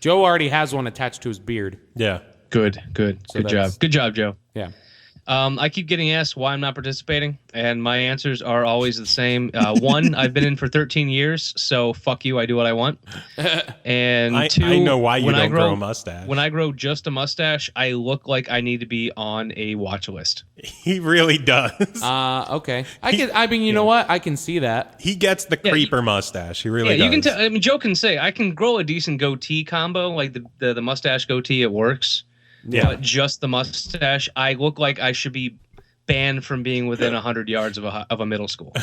Joe already has one attached to his beard. Yeah. Good So job. Good job, Joe. Yeah. I keep getting asked why I'm not participating, and my answers are always the same. One, I've been in for 13 years, so fuck you, I do what I want. And two, I know why you don't grow a mustache. When I grow just a mustache, I look like I need to be on a watch list. He really does. Okay. You know what? I can see that. He gets the creeper mustache. He really does. You can tell. I mean, Joe can say I can grow a decent goatee combo, like the mustache goatee. It works. Yeah. But just the mustache, I look like I should be banned from being within 100 yards of a middle school.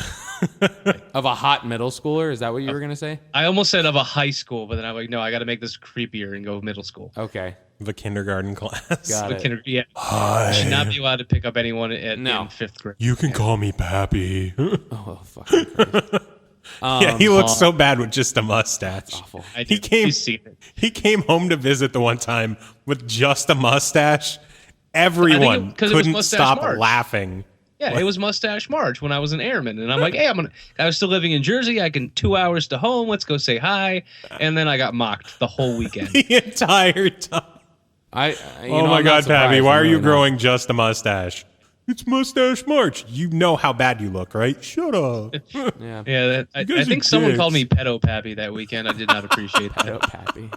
Of a hot middle schooler? Is that what you were going to say? I almost said of a high school, but then I'm like, no, I got to make this creepier and go middle school. Okay. The kindergarten class. Got it. Yeah. Hi. I should not be allowed to pick up anyone in 5th grade. You can call me Pappy. Oh, fucking Christ. Yeah, he looks so bad with just a mustache. Awful. He came home to visit the one time with just a mustache. Everyone couldn't stop laughing. Yeah, it was Mustache March when I was an airman, and I'm like, hey, I was still living in Jersey. I can 2 hours to home. Let's go say hi. And then I got mocked the whole weekend. The entire time. Oh my God, Pappy, why are you growing just a mustache? It's Mustache March. You know how bad you look, right? Shut up. Yeah. I think someone called me Pedo Pappy that weekend. I did not appreciate that. Pedo Pappy.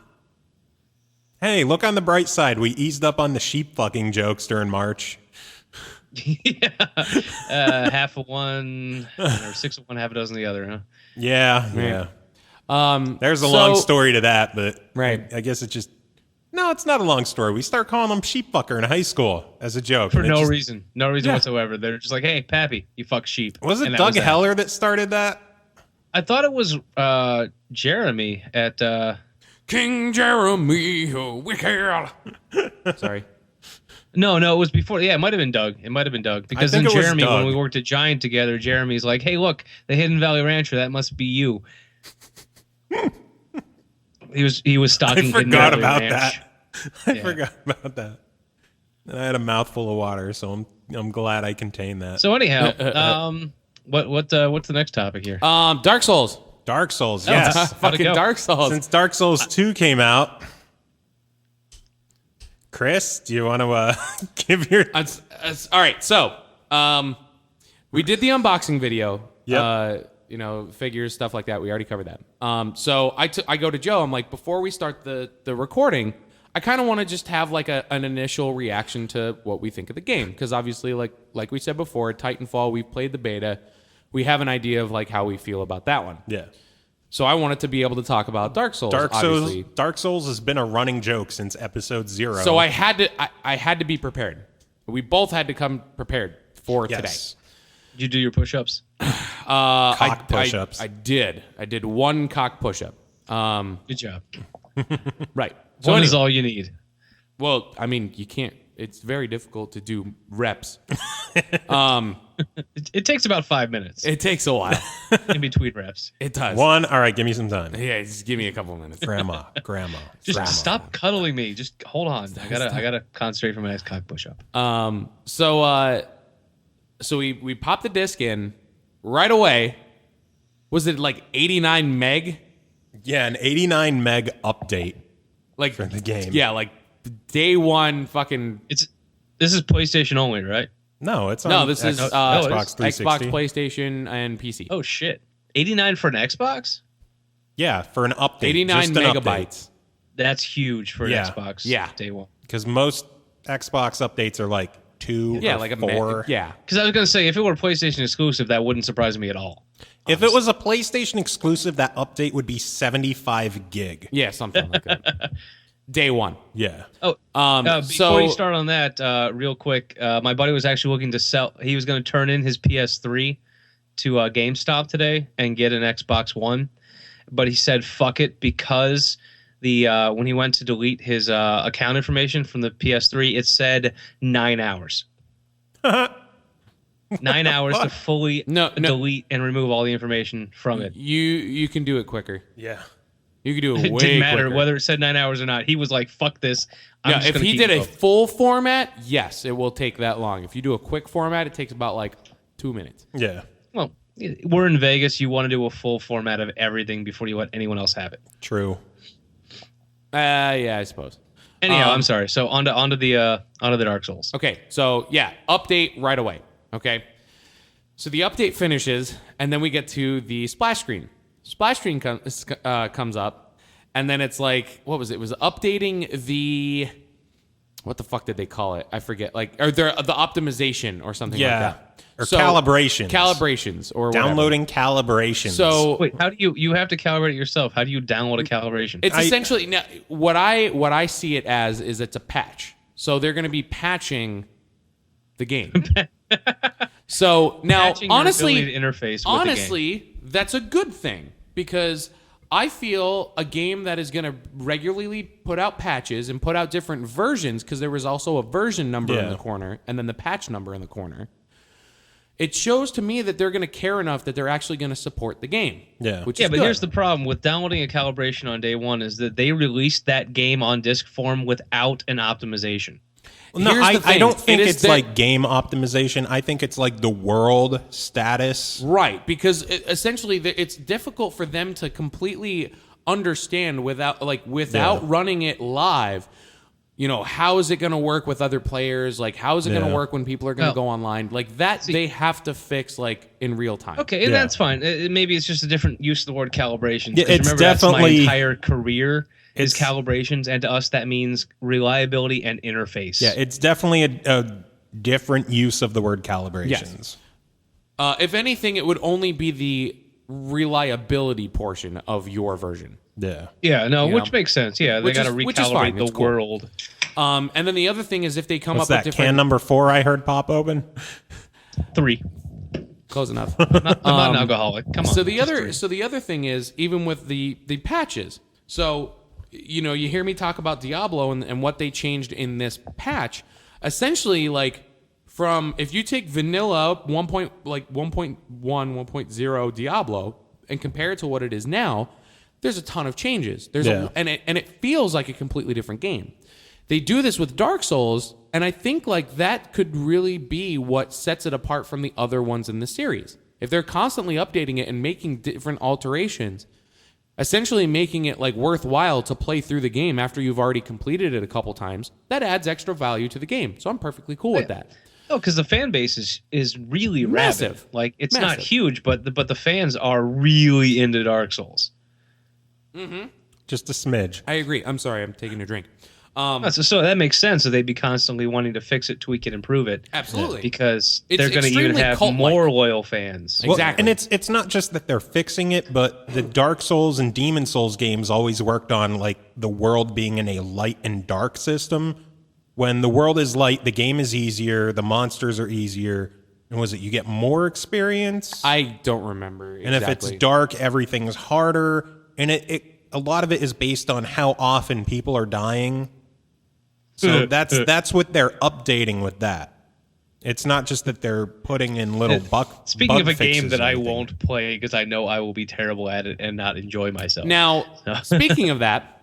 Hey, look on the bright side. We eased up on the sheep fucking jokes during March. Yeah. Half of one, or 6 of one, half a dozen of the other, huh? Yeah. There's a long story to that, but right. I guess it's just... No, it's not a long story. We start calling them sheep fucker in high school as a joke. For no reason. No reason whatsoever. They're just like, hey, Pappy, you fuck sheep. Was it Doug Heller that started that? I thought it was Jeremy at... King Jeremy, oh, wicked. Sorry. No, it was before. Yeah, it might have been Doug. Because then Jeremy, when we worked at Djent together, Jeremy's like, hey, look, the Hidden Valley Rancher, that must be you. He was stalking. I forgot about that. I forgot about that. And I had a mouthful of water, so I'm glad I contained that. So anyhow, what's the next topic here? Dark Souls. Dark Souls, yes. Fucking Dark Souls. Since Dark Souls 2 came out, Chris, do you want to give your... All right, so we did the unboxing video. Yep. Figures, stuff like that. We already covered that. So I go to Joe. I'm like, before we start the recording, I kind of want to just have like an initial reaction to what we think of the game. Because obviously, like we said before, Titanfall, we've played the beta. We have an idea of like how we feel about that one. Yeah. So I wanted to be able to talk about Dark Souls. Dark Souls has been a running joke since episode 0. So I had to be prepared. We both had to come prepared for today. Did you do your push-ups? Cock push-ups. I did. I did one cock push-up. Good job. Right. So one is all you need. Well, I mean, you can't. It's very difficult to do reps. It takes about 5 minutes It takes a while. in between reps. It does. All right, give me some time. Yeah, just give me a couple of minutes. Grandma. Just stop cuddling me. Just hold on. I gotta concentrate for my next cock push-up. So we popped the disc in right away. Was it like 89 meg? Yeah, an 89 meg update Like for the game. Yeah, like day one fucking. This is PlayStation only, right? No, it's on No, this is Xbox 360. Xbox, PlayStation, and PC. Oh shit. 89 for an Xbox? Yeah, for an update. 89 just an megabytes. That's huge for an Yeah. Xbox. Yeah. Day one. Because most Xbox updates are like 2 Yeah, or like 4. yeah. Because I was gonna say, if it were PlayStation exclusive, that wouldn't surprise me at all. If it was a PlayStation exclusive, that update would be 75 gig. Yeah, something like that. Day one. Yeah. Oh, before so you start on that, real quick, my buddy was actually looking to sell. He was going to turn in his PS3 to GameStop today and get an Xbox One, but he said fuck it because when he went to delete his account information from the PS3, it said 9 hours. 9 hours to fully delete and remove all the information from it. You can do it quicker. Yeah. You can do it way It didn't matter quicker. whether it said 9 hours or not. He was like, fuck this. No, if he did a full format, yes, it will take that long. If you do a quick format, it takes about like 2 minutes. Yeah. Well, we're in Vegas. You want to do a full format of everything before you let anyone else have it. True. Yeah, I suppose. Anyhow, I'm sorry. So onto the Dark Souls. Okay, so yeah, update right away. Okay, so the update finishes, and then we get to the splash screen. Splash screen comes up, and then it's like, what was it? It was updating the, what the fuck did they call it? I forget. Or the optimization or something like that. Or calibrations. Calibrations or whatever. Downloading calibrations. So wait, how do you have to calibrate it yourself? How do you download a calibration? It's essentially now, what I see it as is it's a patch. So they're going to be patching the game. So now, Patching your honestly, ability to interface with the game. that's a good thing because I feel a game that is going to regularly put out patches and put out different versions, because there was also a version number in the corner and then the patch number in the corner. It shows to me that they're going to care enough that they're actually going to support the game. Yeah. Which is but good. here's the problem with downloading a calibration on day one is that they released that game on disc form without an optimization. Well, no, Here's the thing. I don't think It is it's that- like game optimization. I think it's like the world status. Right, because essentially it's difficult for them to completely understand without running it live. You know, how is it going to work with other players? Like, how is it going to work when people are going to go online? Like that, they have to fix like in real time. Okay, and that's fine. Maybe it's just a different use of the word calibration. Yeah, it's remember, that's my definitely- entire career is calibrations, and to us that means reliability and interface. Yeah, it's definitely a different use of the word calibrations. Yes. If anything, it would only be the reliability portion of your version. Yeah. Yeah, no, You which know? makes sense. Yeah, they got to which is fine. recalibrate It's the cool. world. And then the other thing is if they come What's up that? with different Can number 4 I heard pop open? 3. close enough. I'm not an alcoholic. Come on. So the other thing is even with the patches. So you know, you hear me talk about Diablo and what they changed in this patch. Essentially, like from if you take vanilla 1.1, 1.0 Diablo and compare it to what it is now, there's a ton of changes. And it feels like a completely different game. They do this with Dark Souls, And I think like that could really be what sets it apart from the other ones in the series. If they're constantly updating it and making different alterations, essentially making it like worthwhile to play through the game after you've already completed it a couple times, that adds extra value to the game. So I'm perfectly cool with that. Oh, because the fan base is really Massive. rabid. Like it's not huge, but the fans are really into Dark Souls. Mm-hmm. Just a smidge. I agree. I'm sorry. I'm taking a drink. So that makes sense. So they'd be constantly wanting to fix it, tweak it, improve it. Absolutely. Because It's they're going to even extremely have cult-like. more loyal fans. Well, Exactly. and it's not just that they're fixing it, but the Dark Souls and Demon Souls games always worked on like the world being in a light and dark system. When the world is light, the game is easier, the monsters are easier. And was it you get more experience? I don't remember exactly. And if it's dark, everything's harder. And a lot of it is based on how often people are dying. So that's what they're updating with that. It's not just that they're putting in little Speaking of a fixes game that or I anything. won't play because I know I will be terrible at it and not enjoy myself. Now, speaking of that,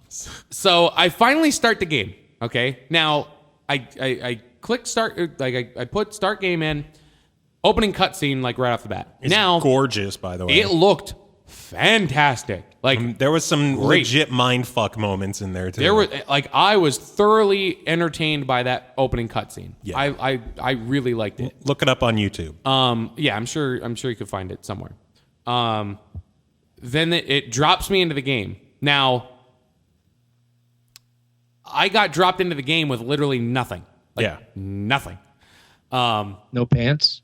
so I finally start the game. Okay. Now I click start, like I put start game in, opening cutscene like right off the bat. It's now gorgeous, by the way. it looked fantastic. Like There was some Great. legit mindfuck moments in there too. there were like I was thoroughly entertained by that opening cutscene. Yeah. I really liked it. Look it up on YouTube. Yeah, I'm sure you could find it somewhere. Then it drops me into the game. Now, I got dropped into the game with literally nothing. Nothing. No pants?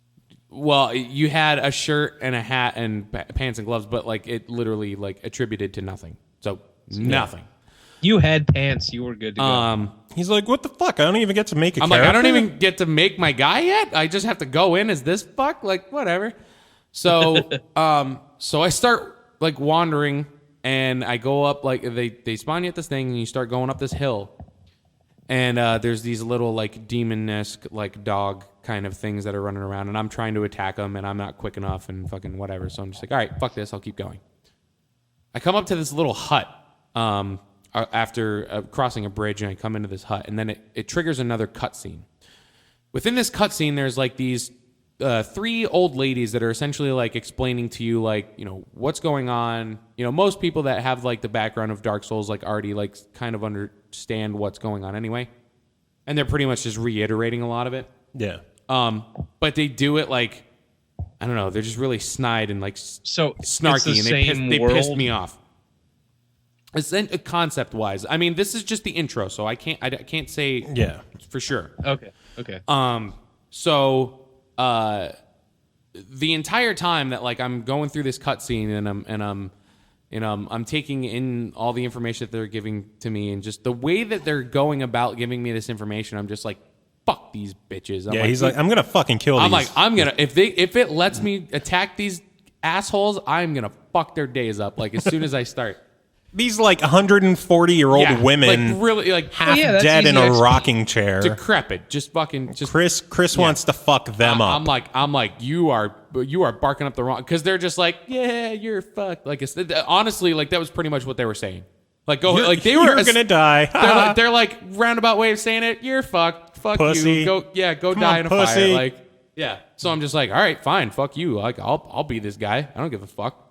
Well, you had a shirt and a hat and pants and gloves, but like it literally like attributed to nothing. So nothing. You had pants. You were good to go. He's like, what the fuck? I don't even get to make a I'm character? like, I don't even get to make my guy yet. I just have to go in as this fuck. Like whatever. So, so I start like wandering, and I go up like they spawn you at this thing, and you start going up this hill, and there's these little like demon-esque like dog kind of things that are running around, and I'm trying to attack them, and I'm not quick enough, and fucking whatever. So I'm just like, all right, fuck this. I'll keep going. I come up to this little hut. After crossing a bridge, and I come into this hut, and then it triggers another cutscene. Within this cutscene, there's like these 3 old ladies that are essentially like explaining to you like, you know, what's going on. You know, most people that have like the background of Dark Souls like already like kind of understand what's going on anyway, and they're pretty much just reiterating a lot of it. Yeah. But they do it like, I don't know, they're just really snide and like So snarky, it's and they pissed me off. It's concept wise. I mean, this is just the intro, so I can't say for sure. Okay. So the entire time that like I'm going through this cutscene and I'm taking in all the information that they're giving to me, and just the way that they're going about giving me this information, I'm just like, fuck these bitches. He's like, I'm gonna fucking kill these. I'm like, I'm gonna if it lets me attack these assholes, I'm gonna fuck their days up like as soon as I start. These like 140-year-old women, like really like half that's dead in easy a XP. rocking chair. decrepit, just Chris wants to fuck them up. I'm like you are barking up the wrong, because they're just like, yeah, you're fucked. Like it's honestly like that was pretty much what they were saying. Like go like they were You're gonna die. they're like roundabout way of saying it. You're fucked. Fuck Pussy. you. Go Come die on, in a pussy. fire. Like yeah. So I'm just like, all right, fine. Fuck you. Like I'll be this guy. I don't give a fuck.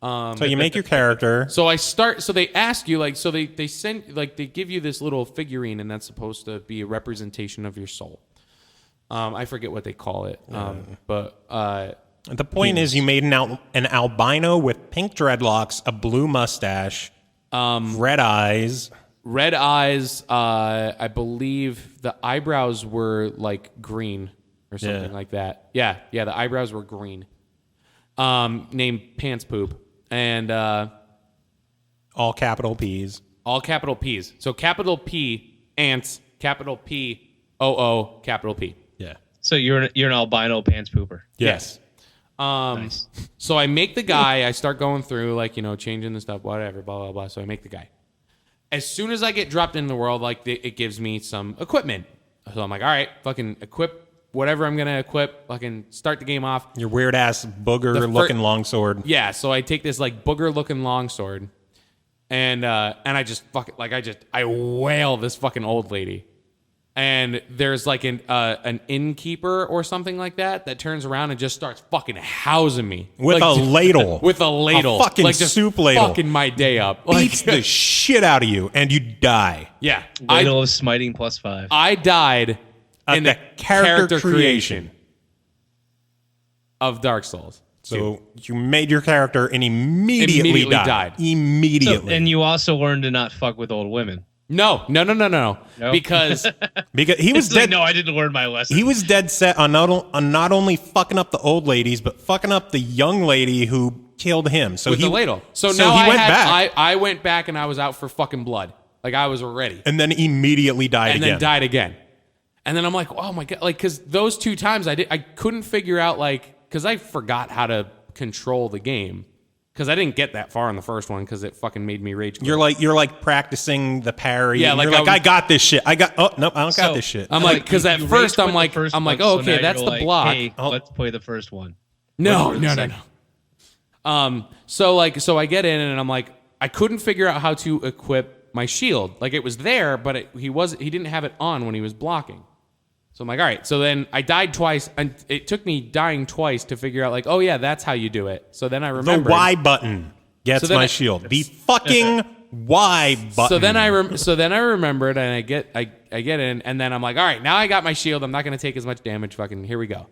So you make your character. So I start. So they ask you like. So they send like they give you this little figurine, and that's supposed to be a representation of your soul. I forget what they call it. But The point is, you made an albino with pink dreadlocks, a blue mustache, red eyes. Red eyes. I believe the eyebrows were like green or something like that. Yeah. The eyebrows were green. Named Pants Poop. And All capital P's. all capital P's. So capital P, ants, capital P, O, capital P. Yeah. So you're an albino pants pooper. Yes. Nice. So I make the guy, I start going through, like, you know, changing the stuff, whatever, blah, blah, blah. So I make the guy. As soon as I get dropped into the world, like, it gives me some equipment. So I'm like, all right, fucking equip whatever I'm going to equip, fucking start the game off. Your weird ass booger-looking longsword. Yeah, so I take this, like, booger-looking longsword, and I just fucking, like, I wail this fucking old lady. and there's like an innkeeper or something like that turns around and just starts fucking housing me with like, a ladle. With a ladle. A fucking like just soup ladle. Fucking my day up. Beats the shit out of you, and you die. Yeah. Ladle of smiting +5. I died in the character creation of Dark Souls. So you made your character and immediately died. Immediately. So, and you also learned to not fuck with old women. No. Nope. Because he was It's like, dead. no, I didn't learn my lesson. He was dead set on not only fucking up the old ladies, but fucking up the young lady who killed him. So with he, the ladle. So so now he went back. I went back and I was out for fucking blood. Like I was ready. And then immediately died and again. then died again. And then I'm like, oh my God. Like, because those 2 times I couldn't figure out, like, because I forgot how to control the game. Because I didn't get that far in the first one because it fucking made me rage quit. You're like practicing the parry. Yeah, and like you're like, I got this shit. I don't got this shit. I'm like, because at first I'm like, oh, okay, that's the block. Hey, let's play the first one. No. So I get in and I'm like, I couldn't figure out how to equip my shield. Like it was there, but he didn't have it on when he was blocking. So I'm like, all right. So then I died twice, and it took me dying twice to figure out, like, oh yeah, that's how you do it. So then I remembered. The Y button gets my shield. The fucking Y button. So then I remembered, and I get in, and then I'm like, all right, now I got my shield. I'm not going to take as much damage. Fucking here we go.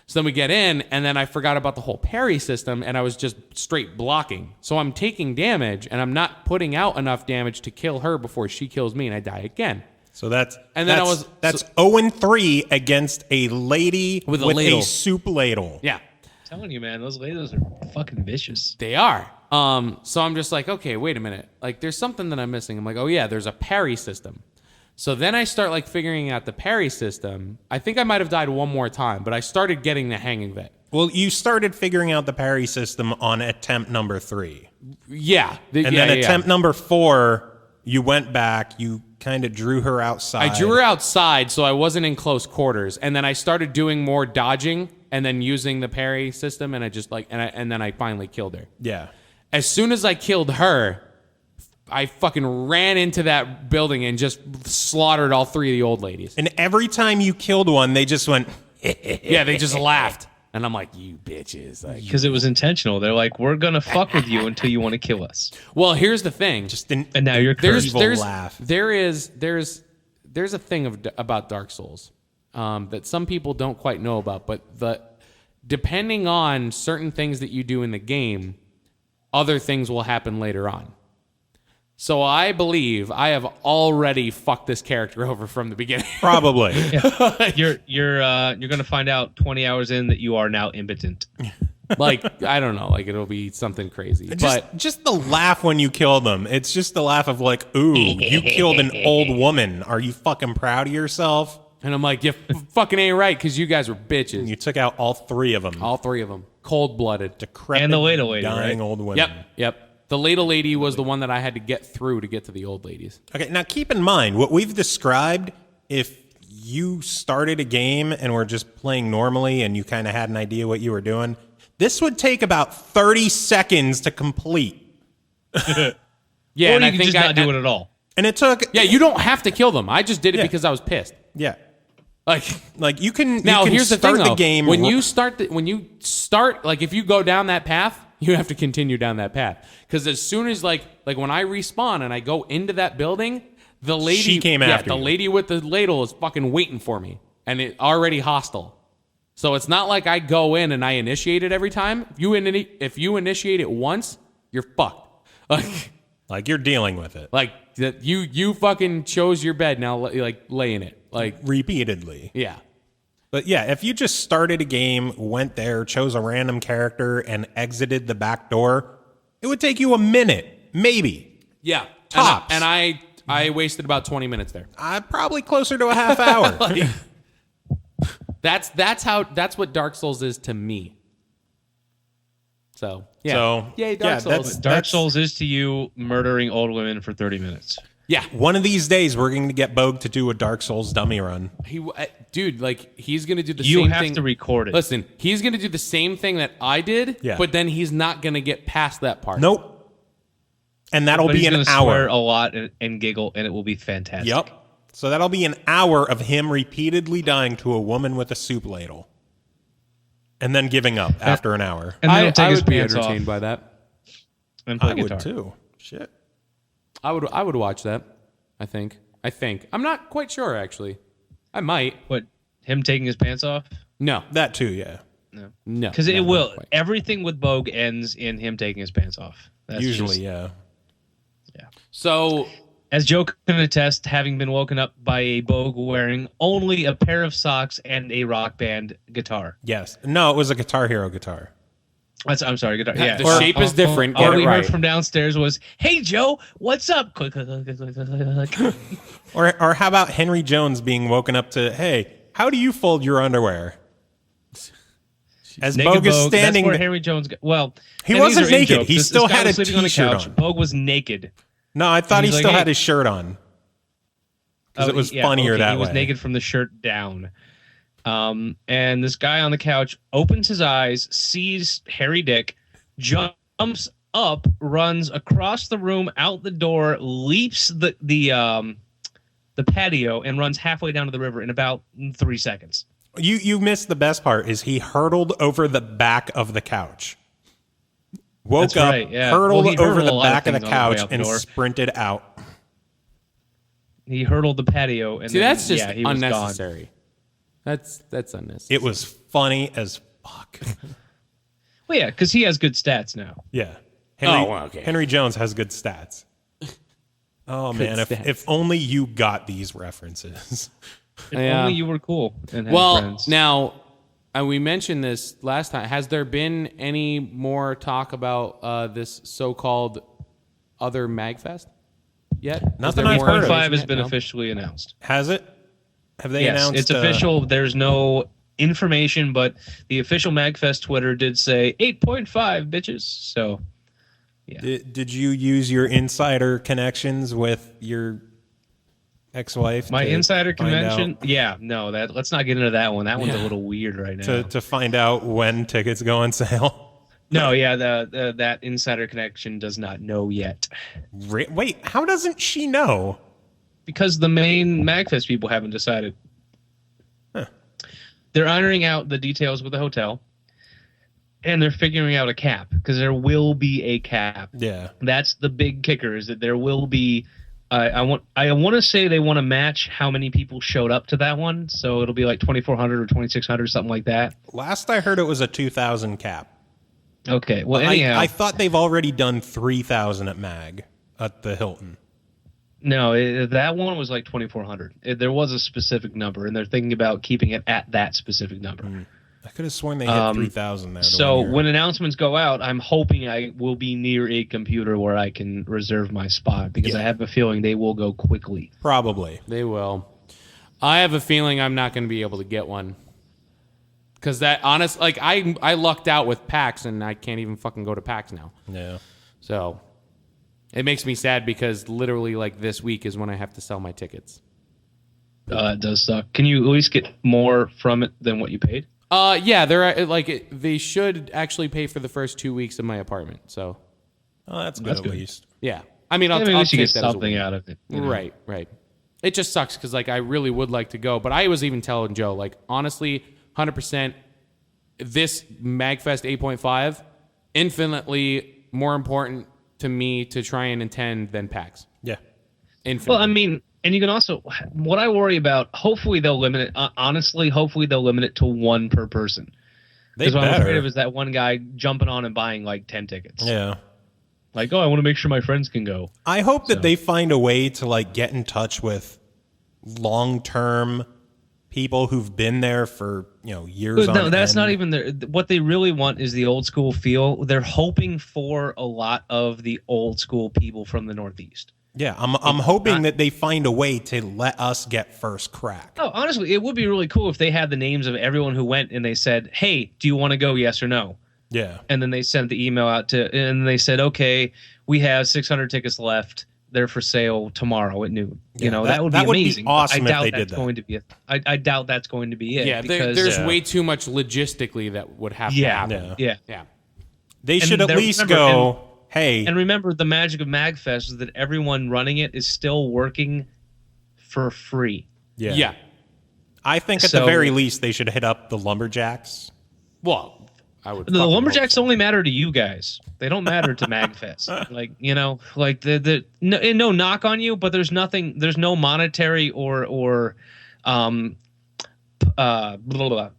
So then we get in, and then I forgot about the whole parry system, and I was just straight blocking. So I'm taking damage, and I'm not putting out enough damage to kill her before she kills me, and I die again. So that's 0-3 against a lady with ladle. a soup ladle. Yeah. I'm telling you, man, those ladles are fucking vicious. They are. So I'm just like, okay, wait a minute. Like, there's something that I'm missing. I'm like, oh yeah, there's a parry system. So then I start like figuring out the parry system. I think I might have died one more time, but I started getting the hang of it. Well, you started figuring out the parry system on attempt number 3. Yeah. And then attempt number 4, you went back, you kind of drew her outside. I drew her outside, so I wasn't in close quarters. And then I started doing more dodging and then using the parry system, and I just like, and then I finally killed her. Yeah. As soon as I killed her, I fucking ran into that building and just slaughtered all 3 of the old ladies. And every time you killed one, they just went, yeah, they just laughed. And I'm like, you bitches. Because it was intentional. They're like, we're going to fuck with you until you want to kill us. Well, here's the thing. And now you're cursed. laugh. There's a thing about Dark Souls that some people don't quite know about, but depending on certain things that you do in the game, other things will happen later on. So I believe I have already fucked this character over from the beginning. Probably. You're going to find out 20 hours in that you are now impotent. Like, I don't know, like it'll be something crazy. Just the laugh when you kill them. It's just the laugh of like, ooh, you killed an old woman. Are you fucking proud of yourself? And I'm like, you fucking ain't right, because you guys were bitches. You took out all 3 of them. All 3 of them. Cold-blooded. Decrepit, and the ladle lady, dying right? old women. Yep. The ladle lady was the one that I had to get through to get to the old ladies. Okay, now keep in mind, what we've described, if you started a game and were just playing normally and you kind of had an idea what you were doing, this would take about 30 seconds to complete. Yeah, or and you I can think just not do it at all. And it took... Yeah, you don't have to kill them. I just did it Yeah. because I was pissed. Yeah. Like you can now you can here's the start thing though. the game When you start like if you go down that path, you have to continue down that path. Because as soon as like when I respawn and I go into that building, the lady She came after the you. lady with the ladle is fucking waiting for me. And it already hostile. So it's not like I go in and I initiate it every time. If you initiate it once, you're fucked. Like you're dealing with it. Like you fucking chose your bed, now like lay in it. Like repeatedly. Yeah. But yeah, if you just started a game, went there, chose a random character, and exited the back door, it would take you a minute, maybe. Yeah. Tops. And I wasted about 20 minutes there. Probably closer to a half hour. That's what Dark Souls is to me. So, yeah. Yay, Dark Souls. Dark Souls is to you murdering old women for 30 minutes. Yeah. One of these days, we're going to get Bogue to do a Dark Souls dummy run. Dude, like, he's going to do the you same have thing. to record it. Listen, he's going to do the same thing that I did, but then he's not going to get past that part. Nope. And that'll but be he's an gonna hour. Swear a lot and giggle, and it will be fantastic. Yep. So that'll be an hour of him repeatedly dying to a woman with a soup ladle. And then giving up after an hour. And then he'll take I his would be pants entertained off by that. and play I guitar. would too. Shit. I would watch that. I think. I'm not quite sure actually. I might. What, him taking his pants off? No. That too, yeah. No. Because no, it not will. quite. Everything with Bogue ends in him taking his pants off. That's Usually, just- yeah. So As Joe can attest, having been woken up by a Bogue wearing only a pair of socks and a Rock Band guitar. Yes. No, it was a Guitar Hero guitar. I'm sorry, guitar. Yeah. The shape is different. Get All it we right. heard from downstairs was, "Hey Joe, what's up?" Click, click, click, click, click, click. Or how about Henry Jones being woken up to, hey, how do you fold your underwear? As Naked Bogue is Bogue. standing, That's where Henry Jones. Well, He and these wasn't are in naked. jokes. He This still guy had was a sleeping on the t-shirt couch. on. Bogue was naked. no, I thought he he's still like, had hey. his shirt on. Because it was funnier that he was way. naked from the shirt down. And this guy on the couch opens his eyes, sees Harry Dick, jumps up, runs across the room, out the door, leaps the patio, and runs halfway down to the river in about 3 seconds. You missed the best part is he hurtled over the back of the couch. Woke That's up, right, yeah. hurtled Well, he over hurdled the a lot of back of the things on the way couch out the and door. sprinted out. He hurtled the patio, and see, then, that's just he was gone. unnecessary. That's unnecessary. It was funny as fuck. Well, yeah, because he has good stats now. Yeah. okay. Henry Jones has good stats. Oh, man. stats. If only you got these references. If Yeah. only you were cool and had Well, friends. now, we mentioned this last time. Has there been any more talk about this so-called other MagFest yet? Is Nothing there I've more heard of. 8.5 information has yet? been No? officially announced. Has it? Have they Yes, announced it's official. There's no information, but the official MagFest Twitter did say 8.5 bitches. So Did you use your insider connections with your ex-wife? my to insider find convention, out- yeah, no, let's not get into that one. That one's a little weird right now. To find out when tickets go on sale? No, yeah, that insider connection does not know yet Wait, how doesn't she know? because the main MagFest people haven't decided. Huh. They're ironing out the details with the hotel, and they're figuring out a cap because there will be a cap. Yeah. That's the big kicker, is that there will be. I want to say they want to match how many people showed up to that one, so it'll be like 2,400 or 2,600, something like that. Last I heard, it was a 2,000 cap. Okay, well, anyhow, I thought they've already done 3,000 at Mag at the Hilton. no, that one was like 2,400. There was a specific number, and they're thinking about keeping it at that specific number. I could have sworn they hit 3,000 there. the So one year. when announcements go out, I'm hoping I will be near a computer where I can reserve my spot because Yeah. I have a feeling they will go quickly. Probably. They will. I have a feeling I'm not going to be able to get one. Because I lucked out with PAX, and I can't even fucking go to PAX now. Yeah. So it makes me sad because literally like this week is when I have to sell my tickets. It does suck. Can you at least get more from it than what you paid? Yeah, they should actually pay for the first 2 weeks of my apartment. So Oh, that's good That's at good. least. yeah, I mean, I mean, at I'll least you take get that as a something win. out of it. you know? Right. It just sucks because like I really would like to go, but I was even telling Joe like honestly, 100%, this Magfest 8.5 infinitely more important to me to try and attend than PAX. Yeah. Infinitely. Well, I mean, and you can also, what I worry about, hopefully they'll limit it, honestly, hopefully they'll limit it to one per person. They Because what I'm afraid better. of is that one guy jumping on and buying like 10 tickets. Yeah. Like, oh, I want to make sure my friends can go. I hope that So. they find a way to like get in touch with long-term people who've been there for, years on No, that's end. not even what they really want is the old school feel. They're hoping for a lot of the old school people from the Northeast. Yeah, I'm hoping that they find a way to let us get first crack. Oh, honestly, it would be really cool if they had the names of everyone who went and they said, hey, do you want to go? Yes or no? Yeah. And then they sent the email out and they said, okay, we have 600 tickets left. They're for sale tomorrow at noon. Yeah, That would be that would be amazing. but awesome I if doubt they that's did that. going to be I doubt that's going to be it. yeah, because, there's way too much logistically that would have to happen. yeah. They should at there- least remember, go, hey, And remember, the magic of MagFest is that everyone running it is still working for free. Yeah. I think at the very least they should hit up the lumberjacks. Well, I would. The lumberjacks only matter to you guys. They don't matter to MagFest. Like, you know, like no knock on you, but there's no monetary or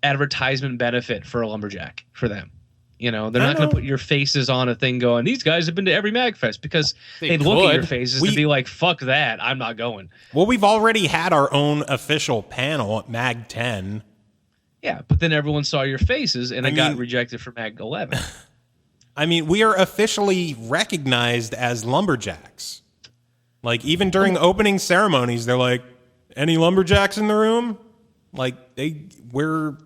advertisement benefit for a lumberjack for them. You know, they're not going to put your faces on a thing going, these guys have been to every MagFest, because they'd look at your faces and be like, fuck that, I'm not going. Well, we've already had our own official panel at Mag 10. Yeah, but then everyone saw your faces and it got rejected for Mag 11. I mean, we are officially recognized as lumberjacks. Like, even during opening ceremonies, they're like, any lumberjacks in the room? Like, we're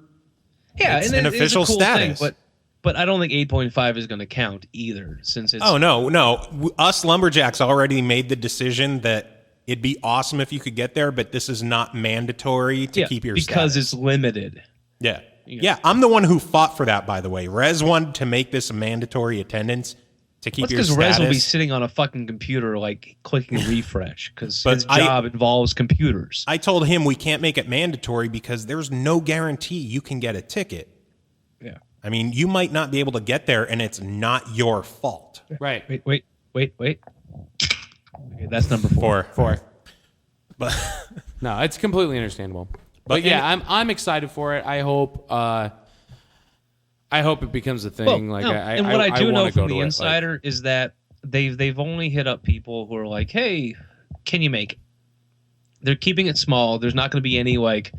it's an official status. Thing, but I don't think 8.5 is going to count either, since it's... Oh, no. Us lumberjacks already made the decision that it'd be awesome if you could get there, but this is not mandatory to keep your because status. It's limited. Yeah. Yeah, I'm the one who fought for that, by the way. Rez wanted to make this a mandatory attendance to keep your status. Because Rez will be sitting on a fucking computer, like, clicking refresh, because his job involves computers. I told him we can't make it mandatory because there's no guarantee you can get a ticket. Yeah. I mean, you might not be able to get there, and it's not your fault. Right. Wait. Okay, that's number 4. 4. But no, it's completely understandable. But yeah, I'm excited for it. I hope it becomes a thing. Well, what I do know from the insider is that they've only hit up people who are like, hey, can you make it? They're keeping it small. There's not going to be any like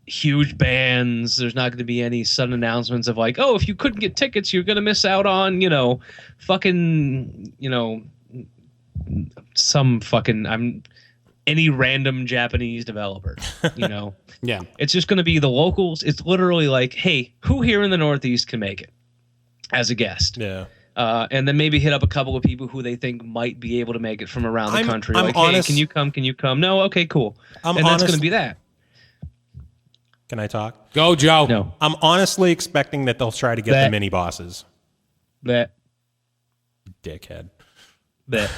huge bands. There's not going to be any sudden announcements of like, oh, if you couldn't get tickets, you're going to miss out on, any random Japanese developer, Yeah. It's just going to be the locals. It's literally like, hey, who here in the Northeast can make it as a guest? Yeah. And then maybe hit up a couple of people who they think might be able to make it from around the country. I'm like, honest, hey, can you come? No? Okay, cool. And that's going to be that. Can I talk? Go, Joe. No. I'm honestly expecting that they'll try to get the mini bosses. That. Dickhead. That.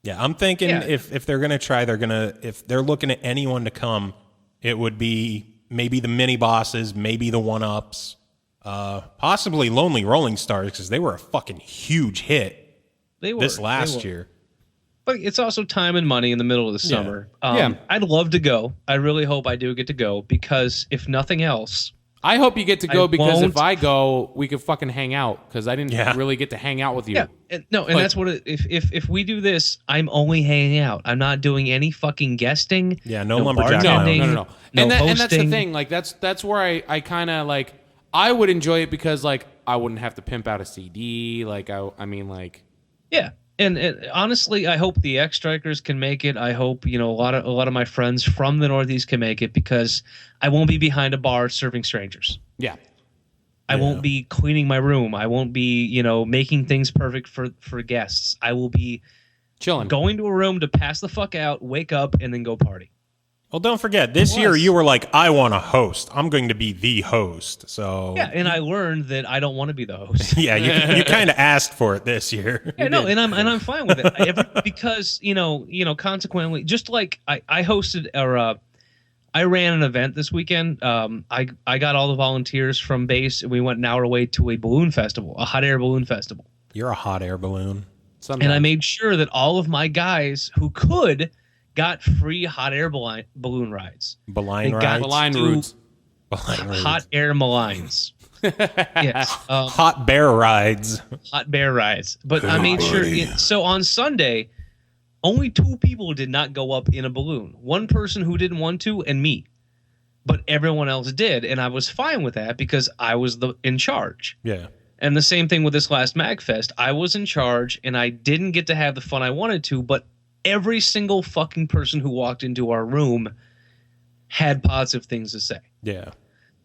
Yeah, I'm thinking if they're going to try, if they're looking at anyone to come, it would be maybe the mini bosses, maybe the 1-ups, possibly Lonely Rolling Stars, because they were a fucking huge hit this last year. But it's also time and money in the middle of the summer. I'd love to go. I really hope I do get to go, because if nothing else, I hope you get to go, because if I go, we could fucking hang out, because I didn't really get to hang out with you. Yeah, that's what if we do this, I'm only hanging out. I'm not doing any fucking guesting. Yeah, no lumberjack. No. And that's the thing. Like that's where I kind of like, I would enjoy it because like I wouldn't have to pimp out a CD. Like I mean like. Yeah. And honestly, I hope the X-Strikers can make it. I hope, a lot of my friends from the Northeast can make it, because I won't be behind a bar serving strangers. Yeah. I won't be cleaning my room. I won't be, making things perfect for guests. I will be chilling, going to a room to pass the fuck out, wake up, and then go party. Well, don't forget, this year you were like, I want to host. I'm going to be the host. So yeah, and I learned that I don't want to be the host. Yeah, you kind of asked for it this year. Yeah, no, and I'm fine with it because consequently, just like I hosted I ran an event this weekend. I got all the volunteers from base, and we went an hour away to a balloon festival, a hot air balloon festival. You're a hot air balloon. Sometimes. And I made sure that all of my guys who could got free hot air balloon rides. Balline routes. Hot air malines. Yes. Hot bear rides. Hot bear rides. But I made sure. So on Sunday, only 2 people did not go up in a balloon. One person who didn't want to, and me. But everyone else did, and I was fine with that because I was in charge. Yeah. And the same thing with this last MagFest. I was in charge, and I didn't get to have the fun I wanted to, but every single fucking person who walked into our room had positive things to say. Yeah.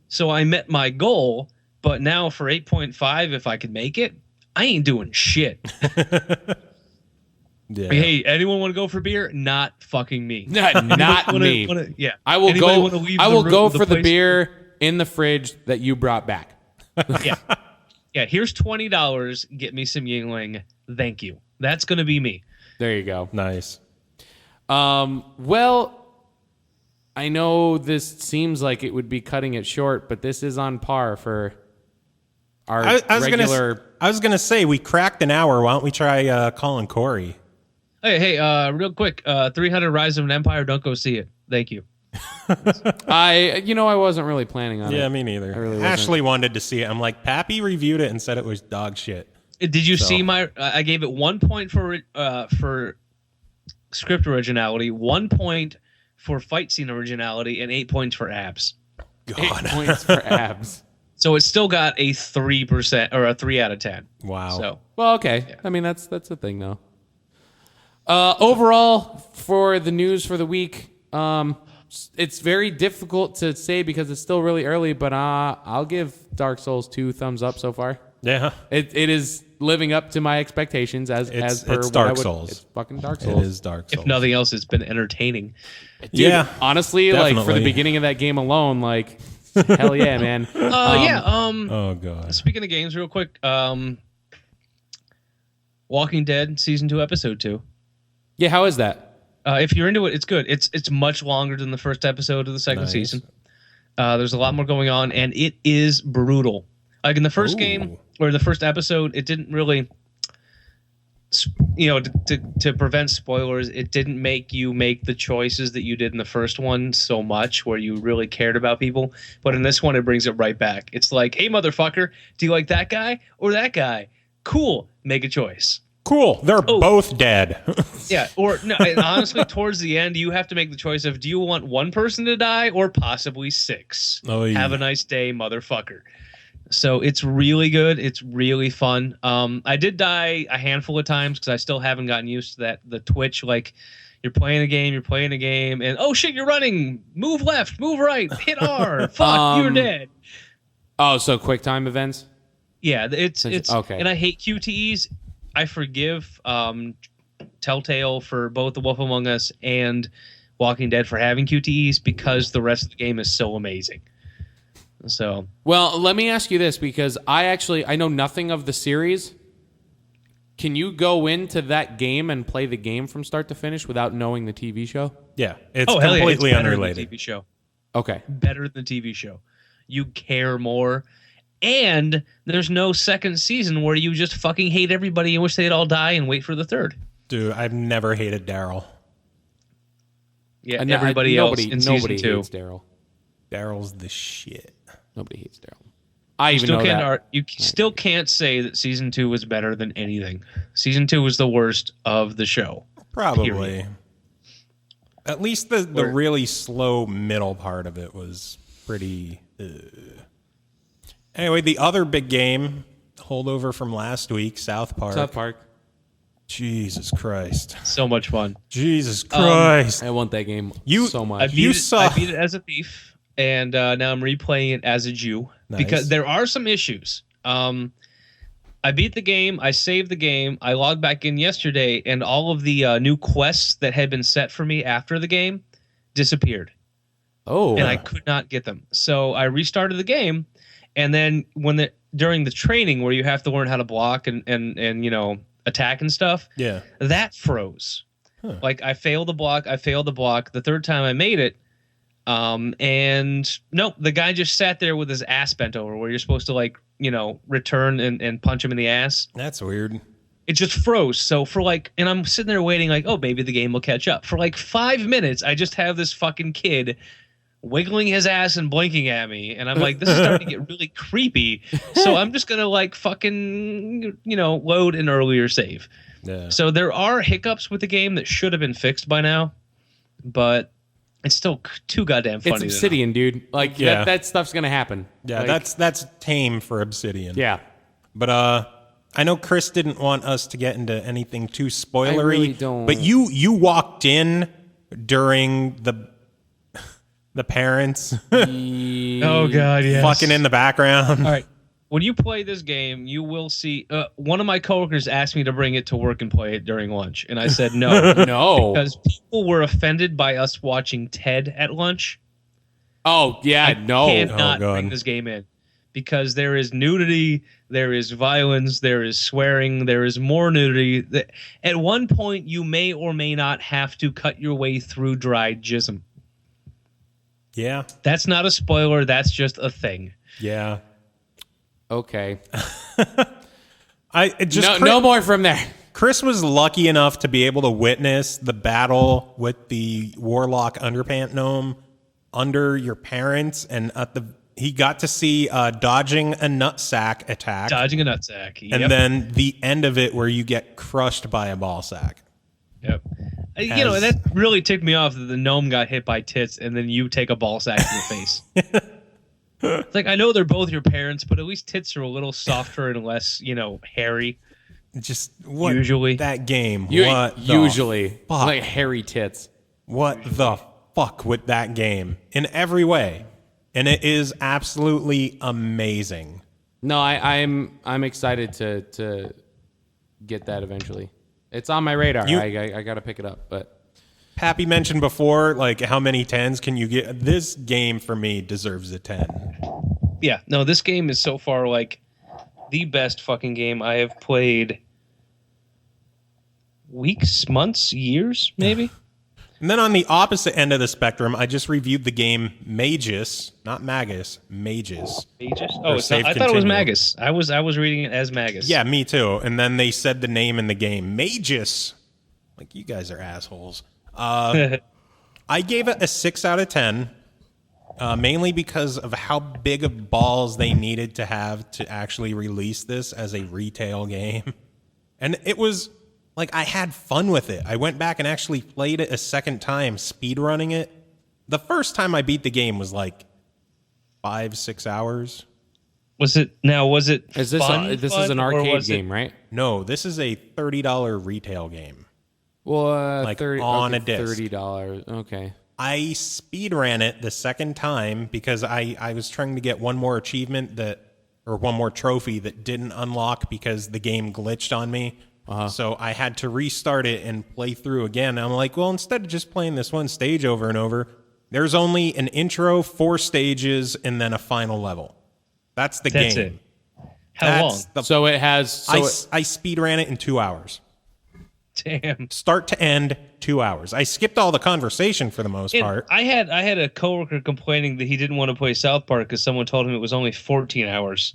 So I met my goal, but now for 8.5, if I could make it, I ain't doing shit. Yeah. Hey, anyone want to go for beer? Not fucking me. Not me. Yeah. I will go for the beer in the fridge that you brought back. Yeah. Yeah, here's $20. Get me some Yingling. Thank you. That's going to be me. There you go. Nice. Well, I know this seems like it would be cutting it short, but this is on par for our regular. I was gonna say we cracked an hour. Why don't we try calling Kory? Hey, real quick, 300 Rise of an Empire. Don't go see it. Thank you. I wasn't really planning on it. Yeah, me neither. I really Ashley wanted to see it. I'm like, Pappy reviewed it and said it was dog shit. Did you see my? I gave it 1 point for script originality, 1 point for fight scene originality, and 8 points for abs. God. 8 points for abs. So it's still got a 3% or a 3 out of 10. Wow. So Well, okay. Yeah. I mean, that's a thing, though. Overall, for the news for the week, it's very difficult to say because it's still really early, but I'll give Dark Souls 2 thumbs up so far. Yeah. It is living up to my expectations as per it's what Dark Souls. It's fucking Dark Souls. It is Dark Souls. if nothing else, it's been entertaining. Dude, honestly, like for definitely. the beginning of that game alone, like hell yeah, man. Oh god. Speaking of games, real quick, Walking Dead season 2, episode 2. Yeah, how is that? If you're into it, it's good. It's much longer than the first episode of the second season. There's a lot more going on, and it is brutal. Like in the first game or the first episode, it didn't really, to prevent spoilers, it didn't make you make the choices that you did in the first one so much, where you really cared about people. But in this one, it brings it right back. It's like, hey, motherfucker, do you like that guy or that guy? Cool, make a choice. Cool. They're both dead. Yeah, or no, and honestly, towards the end, you have to make the choice of, do you want one person to die or possibly 6? Oh, yeah. Have a nice day, motherfucker. So it's really good. It's really fun. I did die a handful of times because I still haven't gotten used to that. The twitch, like you're playing a game, and oh shit, you're running. Move left, move right, hit R. Fuck, you're dead. Oh, so quick time events? Yeah, it's okay. And I hate QTEs. I forgive Telltale for both The Wolf Among Us and Walking Dead for having QTEs because the rest of the game is so amazing. So, well, let me ask you this, because I know nothing of the series. Can you go into that game and play the game from start to finish without knowing the TV show? Yeah, it's completely it's unrelated. Than the TV show. Okay. Better than the TV show. You care more. And there's no second season where you just fucking hate everybody and wish they'd all die and wait for the third. Dude, I've never hated Daryl. Yeah, nobody hates Daryl. Daryl's the shit. Nobody hates Daryl. I even know that. You still can't say that season 2 was better than anything. Season 2 was the worst of the show. Probably. Period. At least the really slow middle part of it was pretty... Anyway, the other big game, holdover from last week, South Park. Jesus Christ. So much fun. Jesus Christ. I want that game so much. I beat it as a thief. And now I'm replaying it as a Jew because there are some issues. I beat the game. I saved the game. I logged back in yesterday, and all of the new quests that had been set for me after the game disappeared. Oh, and I could not get them. So I restarted the game, and then during the training where you have to learn how to block and attack and stuff, that froze. Huh. Like I failed the block. The third time I made it. And nope, the guy just sat there with his ass bent over where you're supposed to return and punch him in the ass. That's weird. It just froze. So and I'm sitting there waiting like, oh, maybe the game will catch up. For 5 minutes, I just have this fucking kid wiggling his ass and blinking at me. And I'm like, this is starting to get really creepy. So I'm just going to fucking, load an earlier save. Yeah. So there are hiccups with the game that should have been fixed by now, but it's still too goddamn funny. It's Obsidian, dude. That stuff's gonna happen. Yeah, that's tame for Obsidian. Yeah, but I know Chris didn't want us to get into anything too spoilery. I really don't. But you walked in during the parents. Oh god, yes. Fucking in the background. All right. When you play this game, you will see. One of my coworkers asked me to bring it to work and play it during lunch, and I said no, no, because people were offended by us watching Ted at lunch. Oh yeah, I cannot bring this game in because there is nudity, there is violence, there is swearing, there is more nudity. At one point, you may or may not have to cut your way through dried jism. Yeah. That's not a spoiler. That's just a thing. Yeah. Okay. No more from there. Chris was lucky enough to be able to witness the battle with the Warlock Underpant Gnome under your parents, and he got to see dodging a nutsack attack. Dodging a nutsack. Yep. And then the end of it where you get crushed by a ball sack. Yep. You know, that really ticked me off that the gnome got hit by tits and then you take a ball sack to the face. It's like, I know they're both your parents, but at least tits are a little softer and less, hairy. Just what usually that game. Usually like hairy tits. What the fuck with that game in every way, and it is absolutely amazing. No, I'm excited to get that eventually. It's on my radar. I got to pick it up, but. Pappy mentioned before, like, how many 10s can you get? This game for me deserves a 10. Yeah, no, this game is so far like the best fucking game I have played. Weeks, months, years, maybe. And then on the opposite end of the spectrum, I just reviewed the game Magus, not Magus, Magus. Magus? Oh, it's not, I thought it was Magus. I was reading it as Magus. Yeah, me too. And then they said the name in the game, Magus. Like, you guys are assholes. I gave it a 6 out of 10, mainly because of how big of balls they needed to have to actually release this as a retail game. And it was, like, I had fun with it. I went back and actually played it a second time, speedrunning it. The first time I beat the game was like 5-6 hours. Was it Is this fun, this is an arcade game, right? No, this is a $30 retail game. Well, like on a disc. $30. Okay. I speedran it the second time because I was trying to get one more achievement or one more trophy that didn't unlock because the game glitched on me. So I had to restart it and play through again. I'm like, well, instead of just playing this one stage over and over, there's only an intro, 4 stages, and then a final level. That's game. That's it. How long? So it has. I speedran it in 2 hours. Damn. Start to end, 2 hours. I skipped all the conversation for the most part. I had a coworker complaining that he didn't want to play South Park because someone told him it was only 14 hours.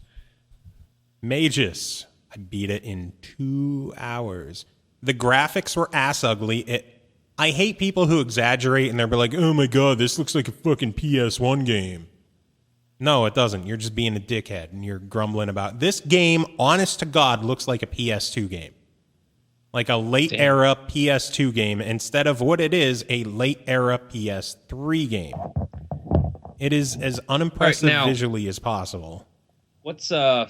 Magus. I beat it in 2 hours. The graphics were ass ugly. I hate people who exaggerate and they're like, oh my god, this looks like a fucking PS1 game. No, it doesn't. You're just being a dickhead and you're grumbling about this game. Honest to God, looks like a PS2 game. Like a late era PS2 game instead of what it is, a late era PS3 game. It is as unimpressive visually as possible. What's I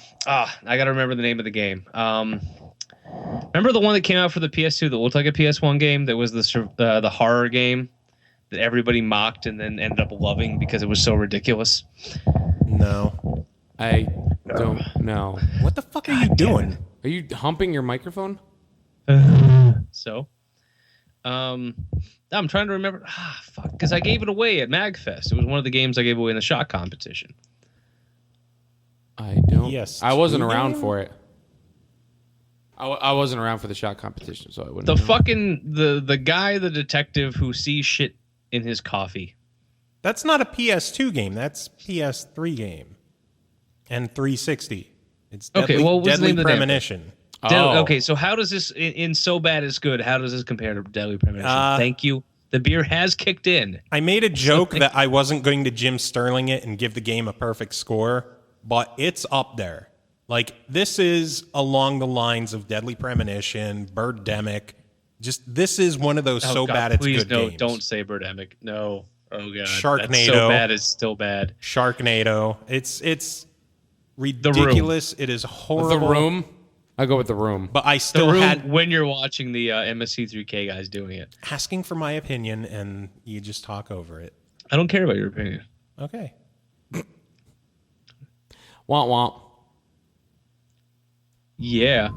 gotta remember the name of the game. Remember the one that came out for the PS2 that looked like a PS1 game that was the horror game that everybody mocked and then ended up loving because it was so ridiculous? No. I don't know. What the fuck are you doing? Are you humping your microphone? So, I'm trying to remember. Fuck, because I gave it away at MagFest. It was one of the games I gave away in the shot competition. I don't. Yes, I wasn't around for it. I wasn't around for the shot competition, so I wouldn't. The guy, the detective who sees shit in his coffee. That's not a PS2 game. That's PS3 game and 360. It's Deadly Premonition. Okay, so how does this, in So Bad It's Good, how does this compare to Deadly Premonition? Thank you. The beer has kicked in. I made a joke that I wasn't going to Jim Sterling it and give the game a perfect score, but it's up there. Like, this is along the lines of Deadly Premonition, Birdemic. Just, this is one of those bad it's good games. Please, don't say Birdemic. No. Oh, God. Sharknado. That's So Bad It's Still Bad. Sharknado. It's ridiculous. It is horrible. The Room? I go with The Room. But I still had... When you're watching the MSC3K guys doing it. Asking for my opinion, and you just talk over it. I don't care about your opinion. Okay. Womp womp. Yeah.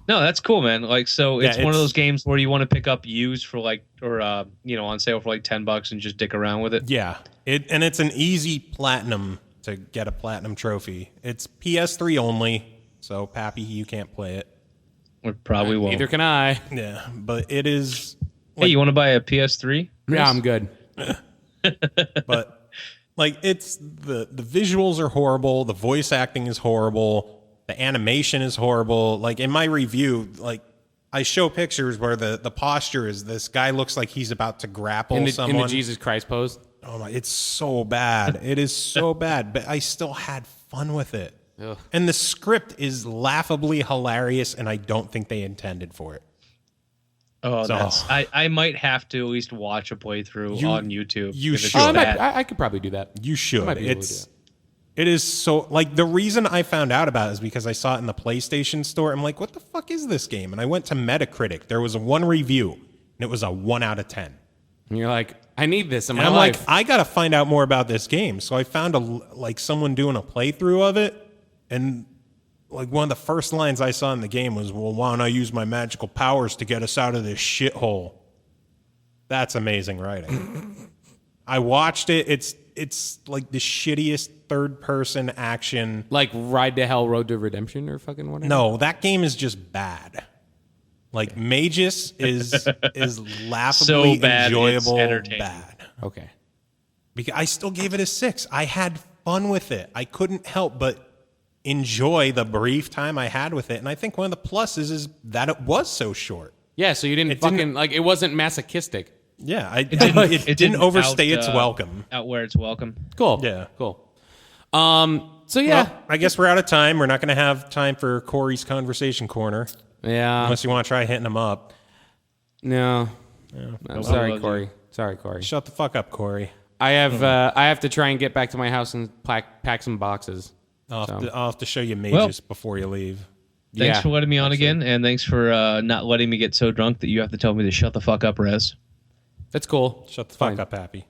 No, that's cool, man. Like, so it's one of those games where you want to pick up used for like, or, on sale for like $10 and just dick around with it. Yeah. And it's an easy platinum to get a platinum trophy. It's PS3 only. So, Pappy, you can't play it. We probably won't. Neither can I. Yeah, but it is... Hey, you want to buy a PS3? Yeah, I'm good. But Like, it's the visuals are horrible, the voice acting is horrible, the animation is horrible. Like, in my review, like, I show pictures where the posture is this guy looks like he's about to grapple someone. In the Jesus Christ pose? Oh my, it's so bad. It is so bad, but I still had fun with it. Ugh. And the script is laughably hilarious, and I don't think they intended for it. Oh, So- I might have to at least watch a playthrough on YouTube. you if it's should. bad. I could probably do that. You should. might be able to do It is so, like, the reason I found out about it is because I saw it in the PlayStation store. I'm like, what the fuck is this game? And I went to Metacritic. There was a one review, and it was a 1 out of 10. And you're like, I need this in my And I'm life. like, I got to find out more about this game. So I found someone doing a playthrough of it, and like one of the first lines I saw in the game was, well, why don't I use my magical powers to get us out of this shithole? That's amazing writing. I watched it. It's like the shittiest third-person action. Like Ride to Hell, Road to Redemption or fucking whatever? No, that game is just bad. Like, Magus is laughably So bad, enjoyable it's entertaining. bad. Okay. Because I still gave it a 6. I had fun with it. I couldn't help but enjoy the brief time I had with it. And I think one of the pluses is that it was so short. Yeah, so you didn't It fucking, didn't- like, it wasn't masochistic. Yeah, it didn't overstay its welcome. Out where it's welcome. Cool. Yeah. Cool. So yeah. Well, I guess we're out of time. We're not going to have time for Kory's Conversation Corner. Yeah. Unless you want to try hitting him up. No. I'm sorry, love Kory. Sorry, Kory. Shut the fuck up, Kory. I have to try and get back to my house and pack some boxes. I'll have to show you Well- Magus before you leave. Thanks Yeah, for letting me on again, and thanks for not letting me get so drunk that you have to tell me to shut the fuck up, Rez. That's cool. Shut the Fine. fuck up, Pappy.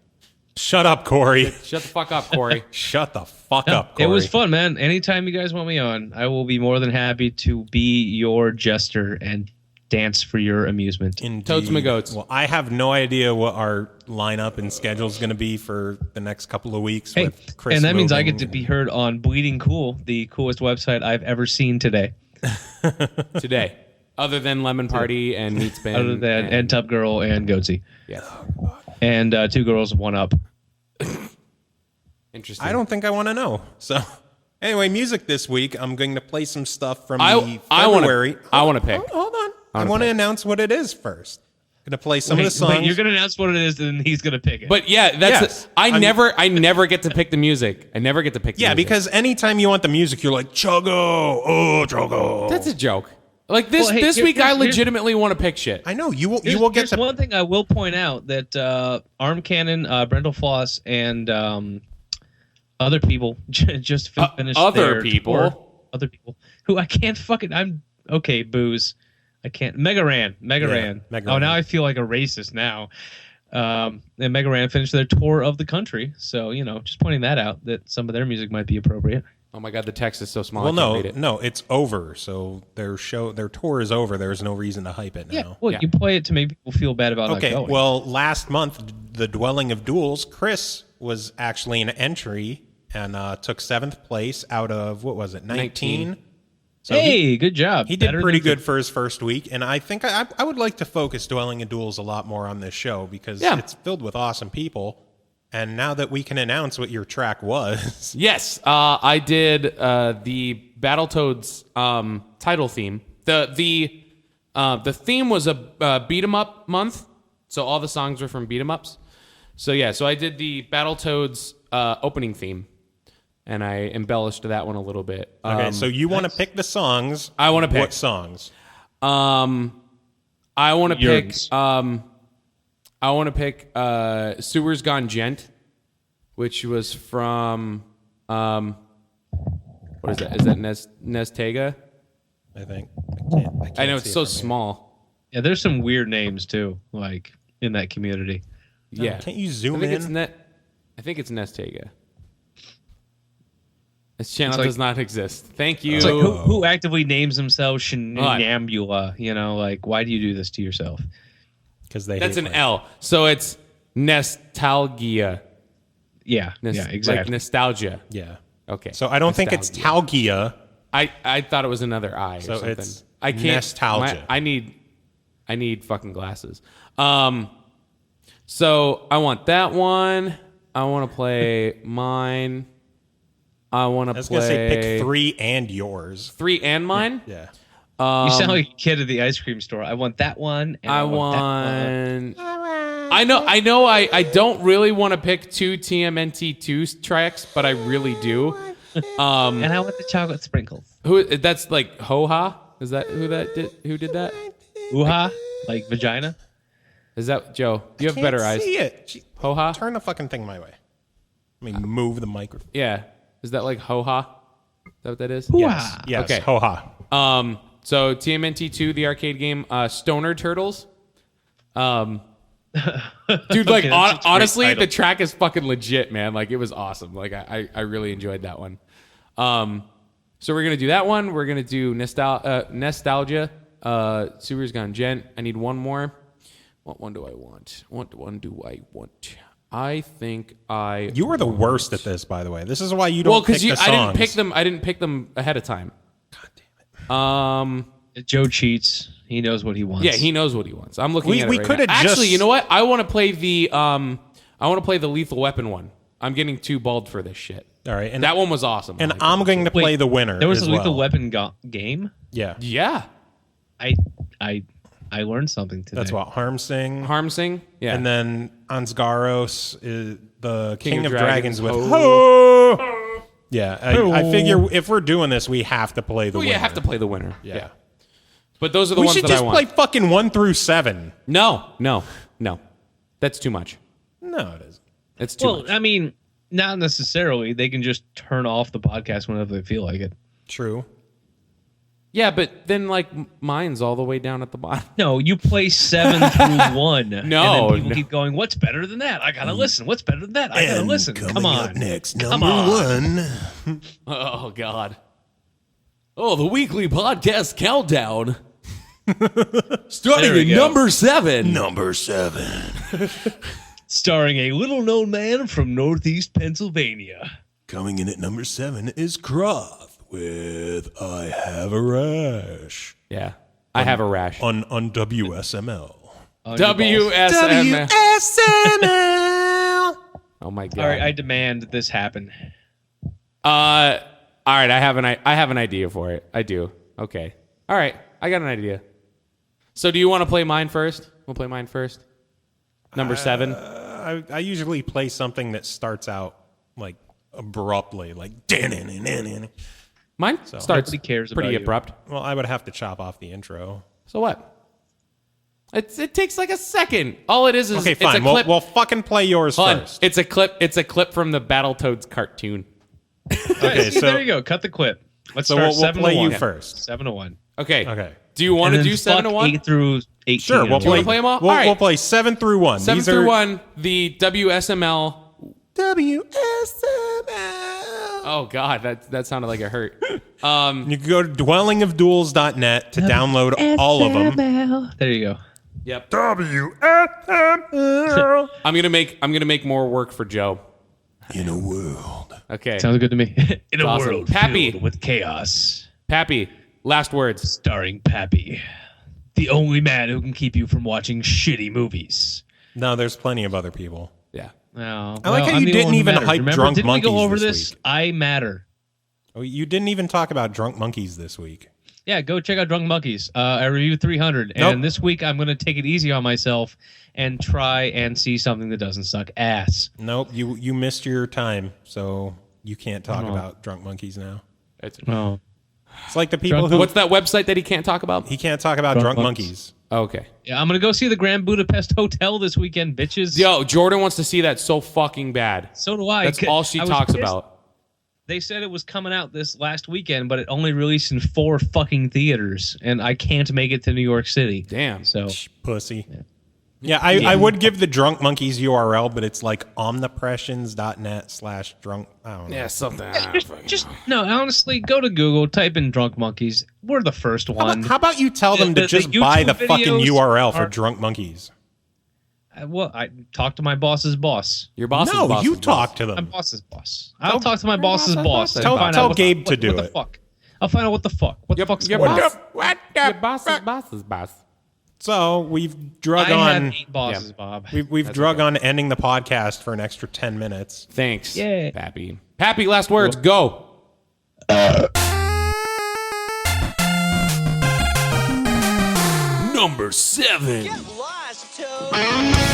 Shut up, Kory. Shut the fuck up, Kory. Shut the fuck up, It Kory. was fun, man. Anytime you guys want me on, I will be more than happy to be your jester and dance for your amusement. Indeed. Totes my goats. Well, I have no idea what our lineup and schedule is going to be for the next couple of weeks. Hey, with Chris and that means I moving. get to be heard on Bleeding Cool, the coolest website I've ever seen today. Today. Other than Lemon Party and Meat Spin. Other than and Tub Girl and Goatsy. Yeah. And 2 girls, 1 up. Interesting. I don't think I want to know. So, anyway, music this week. I'm going to play some stuff from I February. want to pick. Hold on. I wanna want to pick. announce what it is first. I'm going to play some of the Wait, songs. you're going to announce what it is, and he's going to pick it. But yeah, that's Yes. I never get to pick the music. I never get to pick the Yeah, music. because anytime you want the music, you're like, Chuggo. Oh, Chuggo. That's a joke. Like this Well, hey, this week I here's- legitimately want to pick shit. I know. You will get Here's to. one thing I will point out that Arm Cannon, Brendel Floss, and other people just finished other their people? tour. Other people who I can't fucking. I'm okay. Booze. I can't. Megaran. Megaran. Oh, now I feel like a racist now. And Megaran finished their tour of the country, so just pointing that out that some of their music might be appropriate. Oh my god, the text is so small. Well, I can't no, read it. no, it's over. So their tour is over. There's no reason to hype it now. Yeah. Well, Yeah. you play it to make people feel bad about Okay, not going. well, last month, the Dwelling of Duels, Chris was actually an entry and took 7th place out of, what was it, 19? So hey, good job. he did Better pretty than good for his first week, and I think I would like to focus Dwelling of Duels a lot more on this show because Yeah. it's filled with awesome people. And now that we can announce what your track was, Yes, I did the Battletoads title theme. The theme was a beat 'em up month, so all the songs were from beat 'em ups. So yeah, so I did the Battletoads opening theme, and I embellished that one a little bit. okay, so you want to pick the songs. I wanna pick. What songs? I want to pick. Yours. I want to pick Sewers Gone Djent, which was from what is that? Is that NesTalgia? I think. I can't I know see it's it so from here. small. Yeah, there's some weird names too, like in that community. Yeah. Can't you I zoom think in? I think it's NesTalgia. This channel It's like- does not exist. Thank you. It's like who actively names themselves Shenambula? Like why do you do this to yourself? Because they That's hate an my- L. So it's NesTalgia. Yeah, yeah, Like exactly. nostalgia. Yeah. Okay. So I don't think it's Nostalgia. Talgia. I thought it was another I or So something. it's I can't. NesTalgia. I need fucking glasses. So I want that one. I want to play mine. I want to play. I was going to say pick 3 and yours. 3 and mine? Yeah. You sound like a kid at the ice cream store. I want that one. And I want that one. I know. I don't really want to pick 2 TMNT 2 tracks, but I really do. And I want the chocolate sprinkles. That's like hoha? Is that who did that? Hoha? Like vagina? Is that Joe? You have better eyes. See it. Hoha? Turn the fucking thing my way. Let me move the microphone. Yeah. Is that like hoha? Is that what that is? Yes. Okay. Hoha. So TMNT 2, the arcade game, Stoner Turtles. Dude, like honestly, the track is fucking legit, man. Like it was awesome. Like I really enjoyed that one. So we're gonna do that one. We're gonna do NesTalgia. Subaru's Gone Djent. I need one more. What one do I want? What one do I want? I think You were the worst at this, by the way. This is why you don't pick the songs. I didn't pick them ahead of time. God damn it. Joe cheats. He knows what he wants. Yeah, he knows what he wants. I'm looking at it we right could now. have just... Actually, you know what? I want to play the Lethal Weapon one. I'm getting too bald for this shit. All right, and that one was awesome. And I'm going to play the winner. There was as a Lethal well. Weapon game. Yeah. Yeah. I learned something today. That's what Harmsing. Yeah. And then Ansgaros is the King of Dragons with Hooooo. Yeah. I figure if we're doing this, we have to play the winner. Yeah, have to play the winner. Yeah. But those are the ones that I want. We should just play fucking 1 through 7. No. That's too much. No, it isn't. It's too much. Well, I mean, not necessarily. They can just turn off the podcast whenever they feel like it. True. Yeah, but then like mine's all the way down at the bottom. No, you play 7 through 1. No, and then people keep going. What's better than that? I gotta listen. What's better than that? I gotta listen. Come on. Up next, Come number on. 1. Oh God. Oh, the weekly podcast countdown. Starting at number 7. Number 7. Starring a little-known man from Northeast Pennsylvania. Coming in at number 7 is Kroth with I Have a Rash. Yeah, I have a rash. On WSML. WSML. Oh my God. All right, I demand this happen. All right, I have an idea for it. I do. Okay. All right, I got an idea. So do you want to play mine first? We'll play mine first. Number 7. I usually play something that starts out like abruptly, like Mine starts nobody cares pretty about you. abrupt. Well, I would have to chop off the intro. So what? It takes like a second. All it is Okay, it's fine. a clip. We'll fucking play yours Hold on. first. It's a clip from the Battletoads cartoon. Okay, so there you go. Cut the clip. Let's so start we'll 7 play to 1. you first. 7 to 1. Okay. Okay. Do you want to And then do 7 to fuck 1? 8 through 18. Sure, we'll wanna play 'em all? We'll, All right. we'll play 7 through 1. 7 These through are 1, the WSML. Oh God, that sounded like it hurt. You can go to dwellingofduels.net to download all of them. There you go. Yep. WSML. I'm gonna make more work for Joe. In a world. Okay. Sounds good to me. In a Awesome. world Pappy. filled with chaos. Pappy, last words. Starring Pappy. The only man who can keep you from watching shitty movies. No, there's plenty of other people. Yeah. No. I like how I'm you the didn't one who even matters. hype Remember, Drunk didn't we go Monkeys over this this? week? I matter. Oh, you didn't even talk about Drunk Monkeys this week. Yeah, go check out Drunk Monkeys. I reviewed 300, Nope. and this week I'm going to take it easy on myself and try and see something that doesn't suck ass. Nope, you missed your time, so you can't talk about Drunk Monkeys now. Oh. It's like the people who What's that website that he can't talk about? he can't talk about Drunk Drunk Monkeys. Monkeys. Okay. Yeah, I'm going to go see the Grand Budapest Hotel this weekend, bitches. Yo, Jordan wants to see that so fucking bad. So do I. That's all she I was talks pissed. about. They said it was coming out this last weekend, but it only released in 4 fucking theaters, and I can't make it to New York City. Damn. So Pussy. Yeah, I would give the Drunk Monkeys URL, but it's like omnipressions.net/drunk. I don't know. Yeah, something. just no, honestly, go to Google, type in Drunk Monkeys. We're the first one. How about you tell them to The just buy the YouTube fucking videos URL for are- Drunk Monkeys? Well, I talked to my boss's boss. Your boss No, is boss you is talk boss. to My them. boss's boss. I'll talk to my boss's boss. and Tell find tell out what Gabe the, to do what it. the fuck. I'll find out what the fuck. What the fuck's Your going on? boss. Your boss is boss. So we've drug I on. have 8 bosses, Bob. We've drug on ending the podcast for an extra 10 minutes. Thanks, Yay. Pappy. Pappy, last words. Go. Number 7. Get lost, Toad.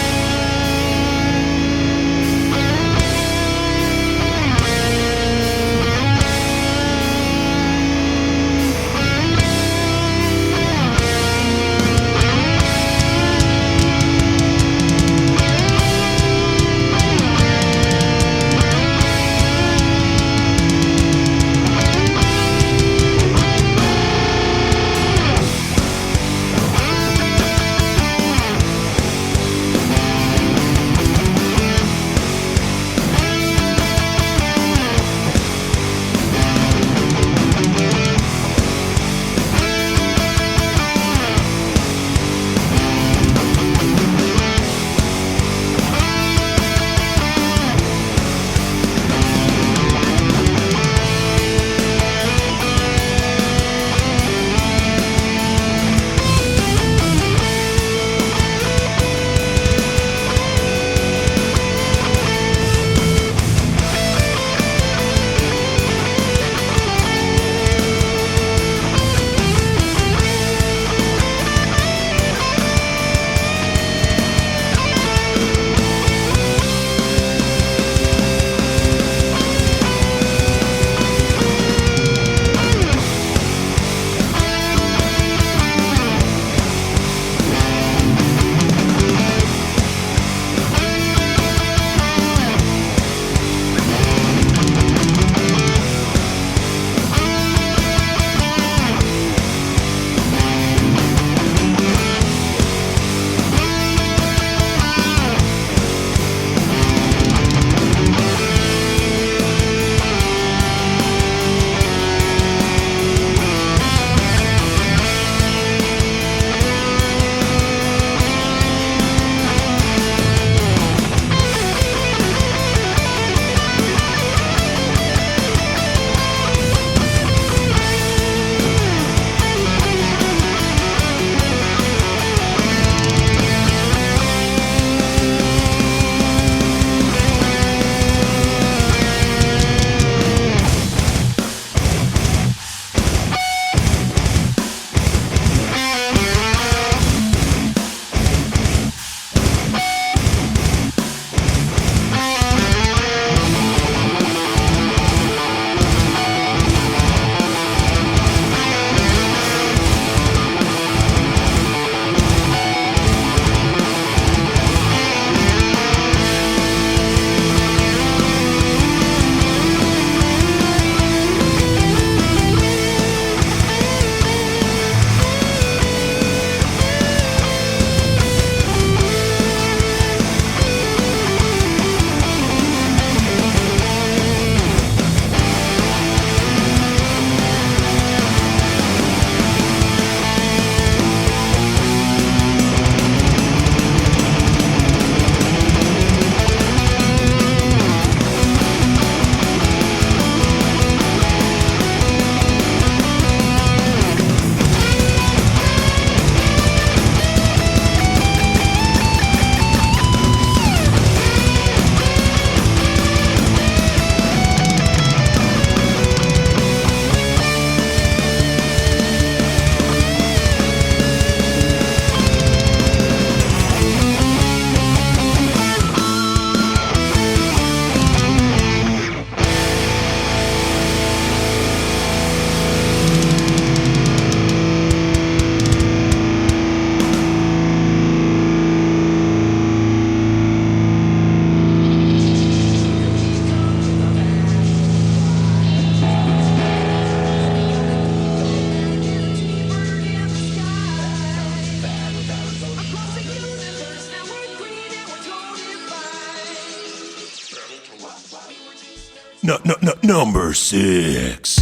Number 6.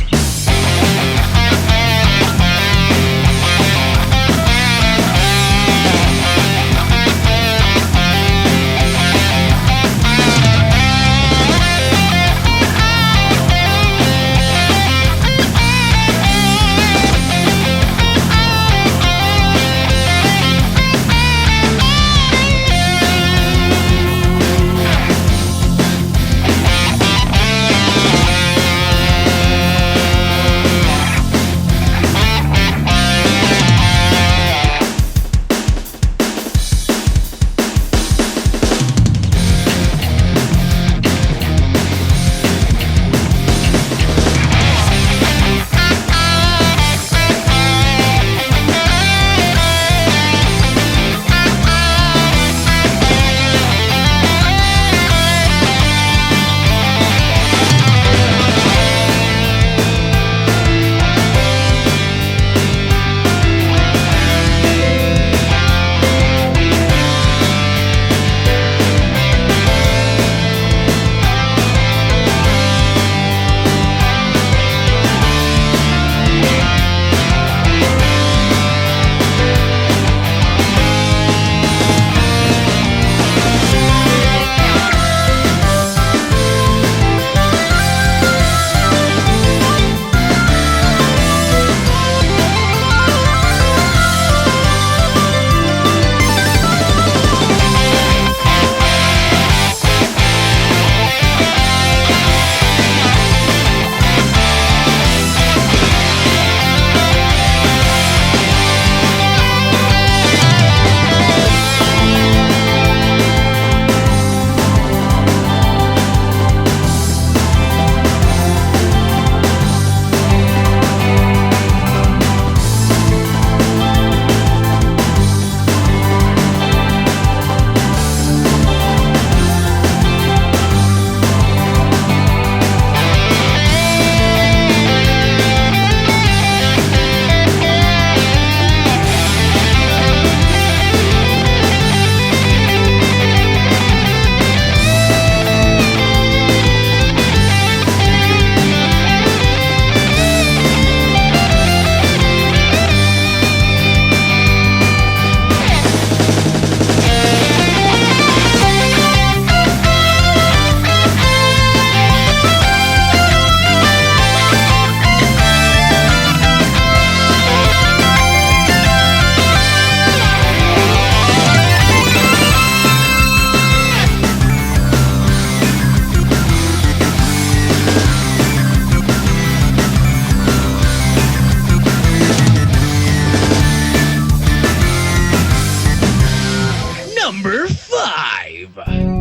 Number 5.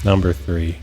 Number 3.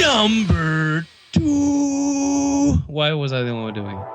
Number 2. Why was I the only one doing it?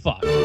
fuck.